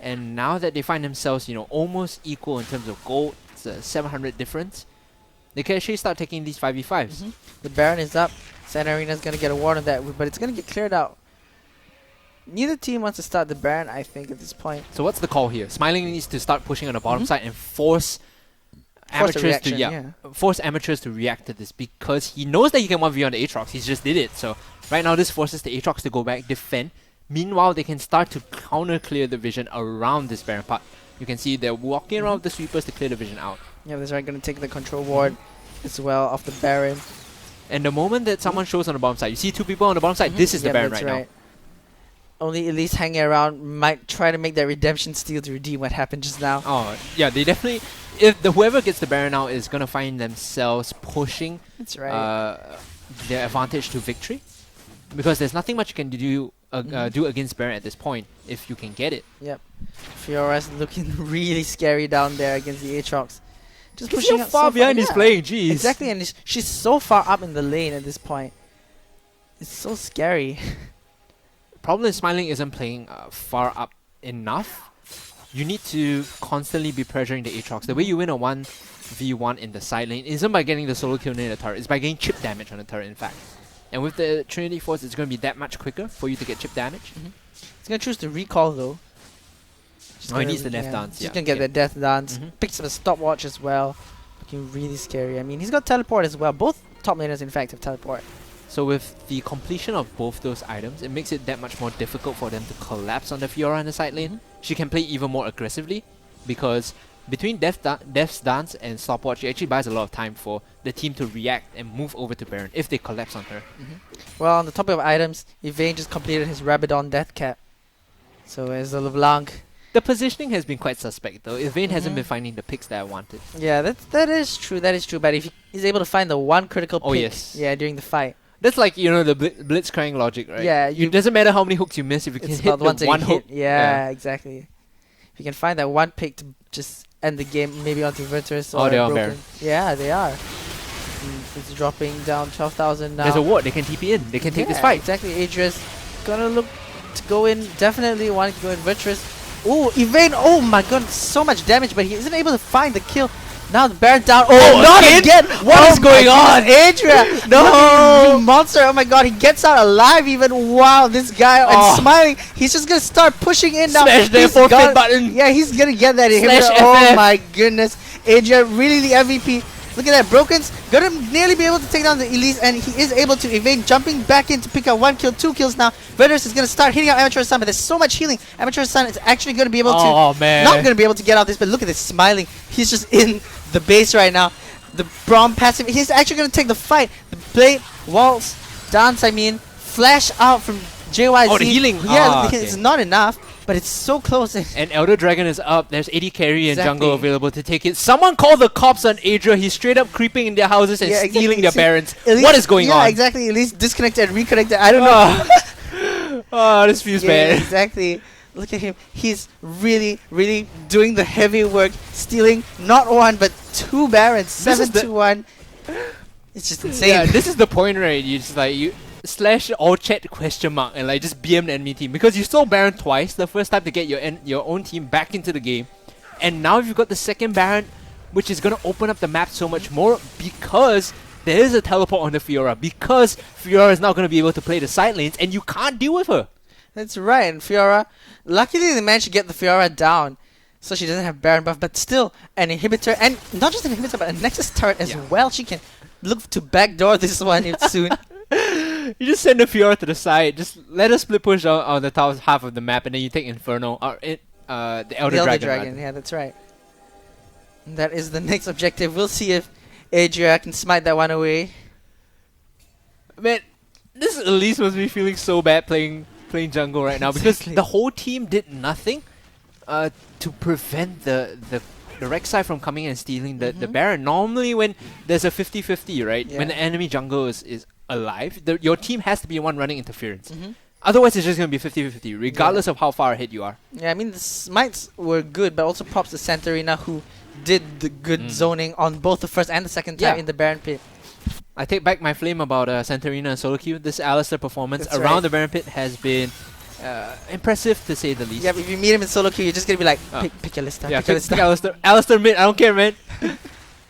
And now that they find themselves, you know, almost equal in terms of gold, it's a 700 difference, they can actually start taking these 5v5s. The Baron is up. Santa Arena's going to get a ward on that, but it's going to get cleared out. Neither team wants to start the Baron, I think, at this point. So what's the call here? Smiling needs to start pushing on the bottom side and force Amateurs force Amateurs to react to this, because he knows that he can 1v on the Aatrox. He just did it. So right now this forces the Aatrox to go back, defend. Meanwhile, they can start to counter clear the vision around this Baron part. You can see they're walking around with the sweepers to clear the vision out. Yeah, that's right. Going to take the control ward as well off the Baron. And the moment that someone shows on the bottom side, you see two people on the bottom side, this is the Baron right now. Only Elise hanging around might try to make that redemption steal to redeem what happened just now. Oh, yeah, they definitely... If whoever gets the Baron now is going to find themselves pushing their advantage to victory. Because there's nothing much you can do against Baron at this point if you can get it. Yep. Fiora's looking really scary down there against the Aatrox. Just pushing so far behind he's playing, jeez. Exactly, and she's so far up in the lane at this point. It's so scary. Problem is Smiling isn't playing far up enough. You need to constantly be pressuring the Aatrox. The way you win a 1v1 in the side lane isn't by getting the solo kill near the turret, it's by getting chip damage on the turret, in fact. And with the Trinity Force, it's going to be that much quicker for you to get chip damage. He's going to choose to recall though. He needs the death dance. He's going to get the death dance. Picks up a stopwatch as well. Looking really scary. I mean, he's got teleport as well. Both top laners, in fact, have teleport. So with the completion of both those items, it makes it that much more difficult for them to collapse on the Fiora in the side lane. She can play even more aggressively, because between Death's Dance and Stopwatch, it actually buys a lot of time for the team to react and move over to Baron if they collapse on her. Well, on the topic of items, Yvain just completed his Rabadon Death Cap. So as the LeBlanc... The positioning has been quite suspect though. Yvain hasn't been finding the picks that I wanted. Yeah, that is true. That is true. But if he's able to find the one critical pick during the fight... That's like, you know, the blitzcrank logic, right? Yeah. It doesn't matter how many hooks you miss if you can hit the one hook. Yeah, exactly. If you can find that one pick to just end the game, maybe onto Virtus or they are Broken. Baron. Yeah, they are. It's dropping down 12,000 now. There's a ward. They can TP in. They can take this fight. Exactly. Adrius gonna look to go in. Definitely wanting to go in Virtus. Oh, Yvain. Oh my god, so much damage, but he isn't able to find the kill. Now the Baron down. Oh, not again! What is going on? Adria! No! Monster! Oh my god, he gets out alive even. Wow, this guy and smiling. He's just gonna start pushing in now. Smash the forfeit button. Yeah, he's gonna get that inhibitor. Oh my goodness. Adria, really the MVP. Look at that, Broken's gonna nearly be able to take down the Elise, and he is able to evade, jumping back in to pick up 1 kill, 2 kills now. Veterus is gonna start hitting out Amateur Sun, but there's so much healing. Amateur Sun is actually gonna be able to not gonna be able to get out this, but look at this smiling. He's just in the base right now. The Braum passive, he's actually gonna take the fight. The blade, waltz, dance, I mean, flash out from JYZ. Oh, the healing. Yeah, it's not enough. But it's so close. And Elder Dragon is up. There's AD Carry and Jungle available to take it. Someone call the cops on Adria. He's straight up creeping in their houses and stealing their Barons. What is going on? Yeah, exactly. At least disconnected and reconnected. I don't know. Oh, this feels bad. Exactly. Look at him. He's really, really doing the heavy work. Stealing not 1, but 2 Barons. 7-1. It's just insane. Yeah, this is the point, right? You just like, slash all chat question mark and like just BM the enemy team, because you stole Baron twice. The first time to get your own team back into the game, and now you've got the second Baron, which is gonna open up the map so much more because there is a teleport on the Fiora, because Fiora is now gonna be able to play the side lanes and you can't deal with her. That's right. And Fiora, luckily they managed to get the Fiora down, so she doesn't have Baron buff, but still an inhibitor, and not just an inhibitor but a Nexus turret as well. She can look to backdoor this one soon. You just send the Fiora to the side. Just let us split push on the top half of the map, and then you take Inferno or the Elder Dragon. Yeah, that's right. And that is the next objective. We'll see if Adria can smite that one away. Man, this Elise must be feeling so bad playing jungle right now because the whole team did nothing to prevent the Rek'Sai from coming and stealing the Baron. Normally when there's a 50-50, right? When the enemy jungle is alive, your team has to be the one running interference. Otherwise, it's just going to be 50-50, regardless of how far ahead you are. Yeah, I mean, the smites were good, but also props to Santarina, who did the good zoning on both the first and the second time in the Baron pit. I take back my flame about Santarina and solo queue. This Alistar performance around the Baron pit has been impressive, to say the least. Yeah, but if you meet him in solo queue, you're just going to be like, pick your Alistar, pick Alistar. Alistar mid, I don't care, man.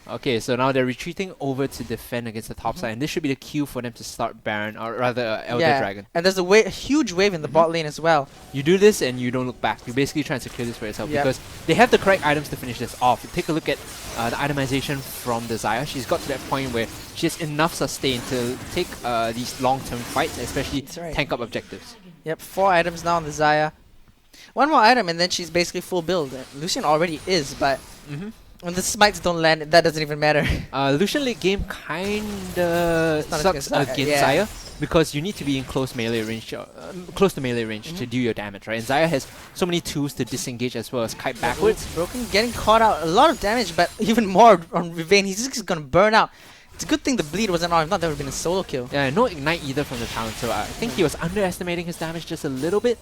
Okay, so now they're retreating over to defend against the top side, and this should be the cue for them to start Baron, or rather Elder Dragon. And there's a huge wave in the bot lane as well. You do this and you don't look back. You basically try and secure this for yourself because they have the correct items to finish this off. Take a look at the itemization from the Xayah. She's got to that point where she has enough sustain to take these long-term fights, especially tank up objectives. Yep, 4 items now on the Xayah. 1 more item and then she's basically full build. Lucian already is, but when the smites don't land, that doesn't even matter. Lucian late game kinda sucks against Xayah because you need to be in close melee range, close to melee range to do your damage, right? And Xayah has so many tools to disengage as well as kite backwards. Broken getting caught out, a lot of damage, but even more on Rivain. He's just gonna burn out. It's a good thing the bleed wasn't on. If not, that would have been a solo kill. Yeah, no ignite either from the talent, so I think he was underestimating his damage just a little bit.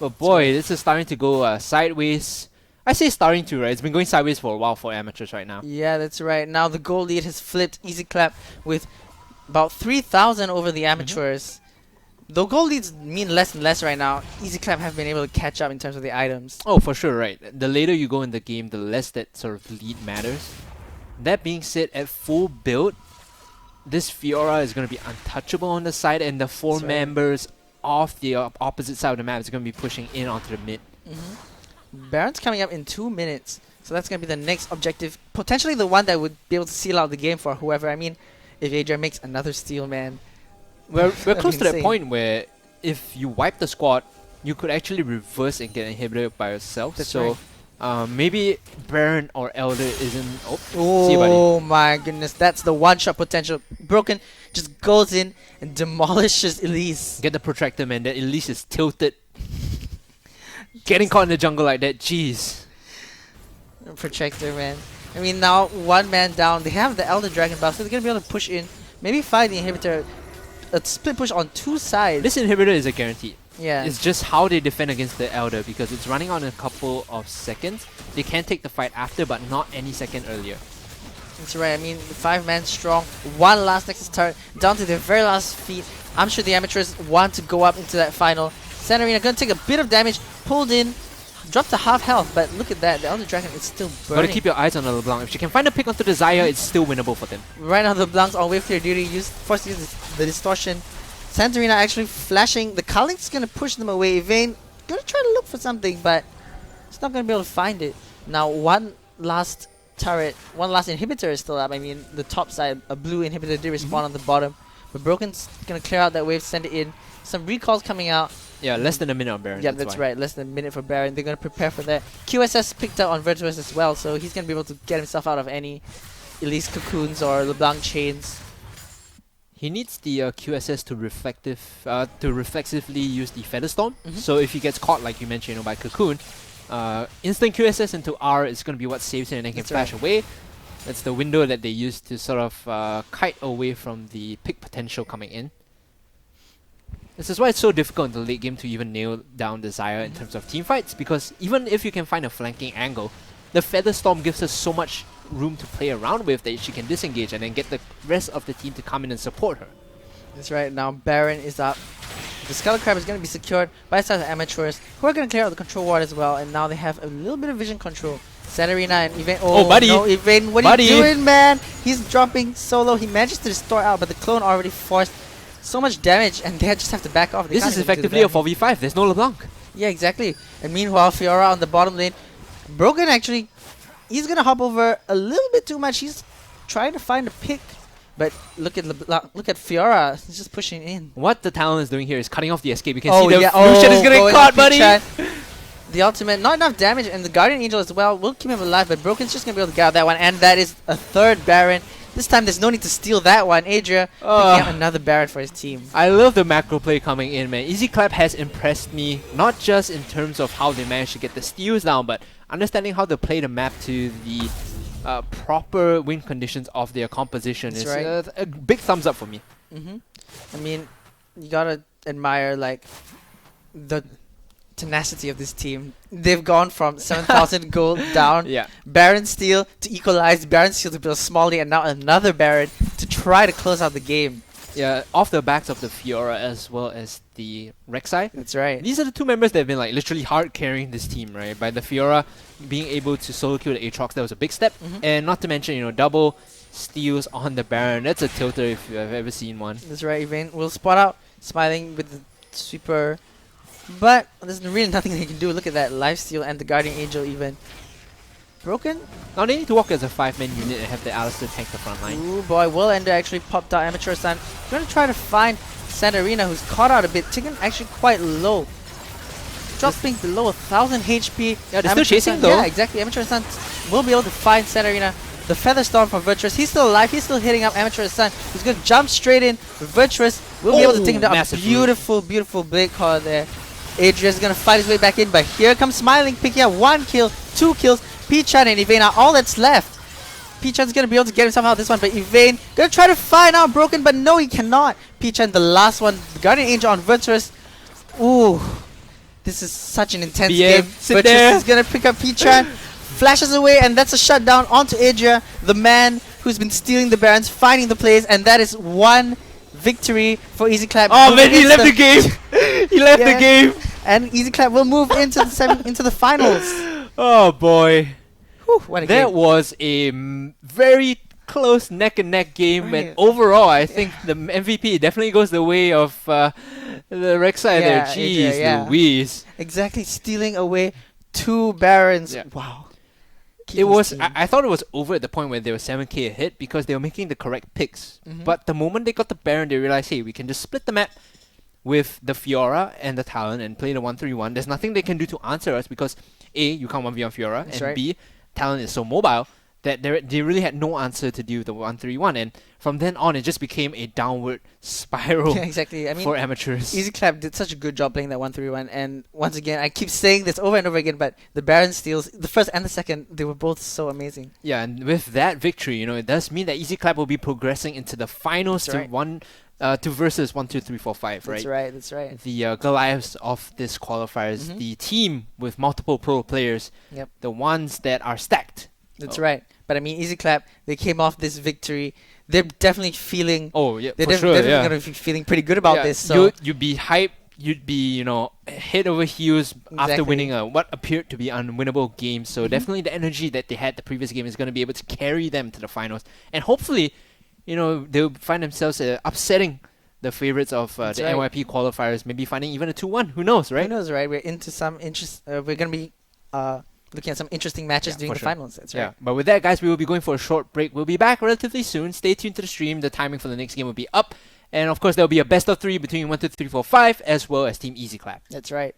But boy, this is starting to go sideways. I say starting to, right? It's been going sideways for a while for amateurs right now. Yeah, that's right. Now the gold lead has flipped. Easy clap with about 3,000 over the amateurs. Though gold leads mean less and less right now, Easy Clap have been able to catch up in terms of the items. Oh, for sure, right. The later you go in the game, the less that sort of lead matters. That being said, at full build, this Fiora is going to be untouchable on the side, and the 4 members off the opposite side of the map is going to be pushing in onto the mid. Baron's coming up in 2 minutes, so that's going to be the next objective. Potentially the one that would be able to seal out the game for whoever. I mean, if Adria makes another steal, man. We're close to that point where if you wipe the squad, you could actually reverse and get inhibited by yourself. That's so maybe Baron or Elder isn't... Oh my goodness, that's the one-shot potential. Broken just goes in and demolishes Elise. Get the Protractor, man. That Elise is tilted. Getting caught in the jungle like that, jeez. Protector, man. I mean, now 1 man down. They have the Elder Dragon buff, so they're going to be able to push in. Maybe find the inhibitor. A split push on 2 sides. This inhibitor is a guarantee. Yeah. It's just how they defend against the Elder, because it's running on a couple of seconds. They can take the fight after, but not any second earlier. That's right. I mean, 5 man strong. 1 last Nexus turret. Down to their very last feet. I'm sure the amateurs want to go up into that final. Santarina gonna take a bit of damage. Pulled in. Dropped to half health, but look at that. The Elder Dragon is still burning. Gotta keep your eyes on the LeBlanc. If she can find a pick onto the Zaya, it's still winnable for them. Right now, the LeBlanc's on wave clear duty. Forced to use the distortion. Santarina actually flashing. The Kalink's gonna push them away. Vayne gonna try to look for something, but it's not gonna be able to find it. Now, one last turret, one last inhibitor is still up. I mean, the top side, a blue inhibitor did respawn on the bottom. But Broken's gonna clear out that wave, send it in. Some recalls coming out. Yeah, less than a minute on Baron. Yeah, that's right. Less than a minute for Baron. They're going to prepare for that. QSS picked out on Virtuous as well, so he's going to be able to get himself out of any Elise Cocoons or LeBlanc chains. He needs the QSS to reflexively use the Feather Storm. So if he gets caught, like you mentioned, by Cocoon, instant QSS into R is going to be what saves him, and then he can flash away. That's the window that they use to sort of kite away from the pick potential coming in. This is why it's so difficult in the late game to even nail down the Zaya in terms of team fights, because even if you can find a flanking angle, the Feather Storm gives us so much room to play around with that she can disengage and then get the rest of the team to come in and support her. That's right. Now Baron is up. The Skull Crab is going to be secured by side of Amateurs, who are going to clear out the control ward as well, and now they have a little bit of vision control. Santarina and Yvain. Oh, buddy! No, Yvain, what are you doing, man? He's dropping solo. He manages to restore out, but the clone already forced so much damage, and they just have to back off. This is effectively a 4v5. There's no LeBlanc. Yeah, exactly. And meanwhile, Fiora on the bottom lane. Broken actually, he's going to hop over a little bit too much. He's trying to find a pick. But look at Fiora. He's just pushing in. What the Talon is doing here is cutting off the escape. You can see the Lucian is going to get caught, buddy! The ultimate, not enough damage, and the Guardian Angel as well will keep him alive, but Broken's just going to be able to get out that one, and that is a third Baron. This time there's no need to steal that one. Adria picking out another Baron for his team. I love the macro play coming in, man. EasyClap has impressed me, not just in terms of how they managed to get the steals down, but understanding how to play the map to the proper win conditions of their composition. That's is a big thumbs up for me. I mean, you gotta admire like the tenacity of this team. They've gone from 7,000 gold down, Baron steal to equalize, Baron steal to build small and now another Baron to try to close out the game. Yeah, off the backs of the Fiora as well as the Rek'Sai. That's right. These are the two members that have been like literally hard carrying this team, right? By the Fiora being able to solo kill the Aatrox, that was a big step. And not to mention, you know, double steals on the Baron. That's a tilter if you've ever seen one. That's right, Yvain will spot out, smiling with the sweeper. But there's really nothing they can do. Look at that lifesteal and the Guardian Angel even. Broken? Now they need to walk as a 5-man unit and have the Alistair tank the front line. Ooh boy, Will Ender actually popped out Amateur Sun. Gonna try to find Santarina, who's caught out a bit. Taken actually quite low. Dropping below 1,000 HP. Yeah, they're still chasing though. Yeah, exactly. Amateur Sun will be able to find Santarina. The Feather Storm from Virtuous. He's still alive. He's still hitting up Amateur Sun. He's gonna jump straight in. Virtuous will be able to take him down. A beautiful, beautiful blade call there. Adria's gonna fight his way back in, but here comes Smiling, picking up 1 kill, 2 kills. Pichan and Yvain are all that's left. Pichan's gonna be able to get himself out of this one, but Yvain gonna try to find out Broken, but no, he cannot. Pichan, the last one, the Guardian Angel on Virtuous. Ooh, this is such an intense game. Virtuous is gonna pick up Pichan, flashes away, and that's a shutdown onto Adria, the man who's been stealing the Barons, finding the plays, and that is 1 victory for EasyClap. Oh man, he left the game. He left the game. And EasyClap will move into the into the finals. Oh boy. Whew, what a game. That was a very close neck and neck game, and overall I think the MVP definitely goes the way of the Rek'Sai there. Jeez Louise. Exactly, stealing away 2 Barons. Wow. It was. I thought it was over at the point where they were 7k ahead because they were making the correct picks. But the moment they got the Baron, they realized, hey, we can just split the map with the Fiora and the Talon and play the 1-3-1. There's nothing they can do to answer us because A, you can't 1v1 Fiora, and B, Talon is so mobile that they really had no answer to deal with the 1-3-1. And from then on, it just became a downward spiral for amateurs. EasyClap did such a good job playing that 1-3-1. And once again, I keep saying this over and over again, but the Baron steals, the first and the second, they were both so amazing. Yeah, and with that victory, you know, it does mean that EasyClap will be progressing into the finals to versus 1, 2, 3, 4, 5, right? That's right. The Goliaths of this qualifiers, the team with multiple pro players, the ones that are stacked. That's right. But I mean, EasyClap, they came off this victory. They're definitely feeling. Oh yeah, they're definitely gonna be feeling pretty good about this. So you'd be hyped. you'd be, you know, head over heels after winning what appeared to be unwinnable game. So definitely the energy that they had the previous game is going to be able to carry them to the finals. And hopefully, you know, they'll find themselves upsetting the favorites of the NYP qualifiers, maybe finding even a 2-1. Who knows, right? Who knows, right? We're into some interest. We're going to be looking at some interesting matches during the finals. That's right. Yeah, but with that, guys, we will be going for a short break. We'll be back relatively soon. Stay tuned to the stream. The timing for the next game will be up. And of course, there'll be a best of 3 between 1, 2, 3, 4, 5, as well as Team Easy Clap. That's right.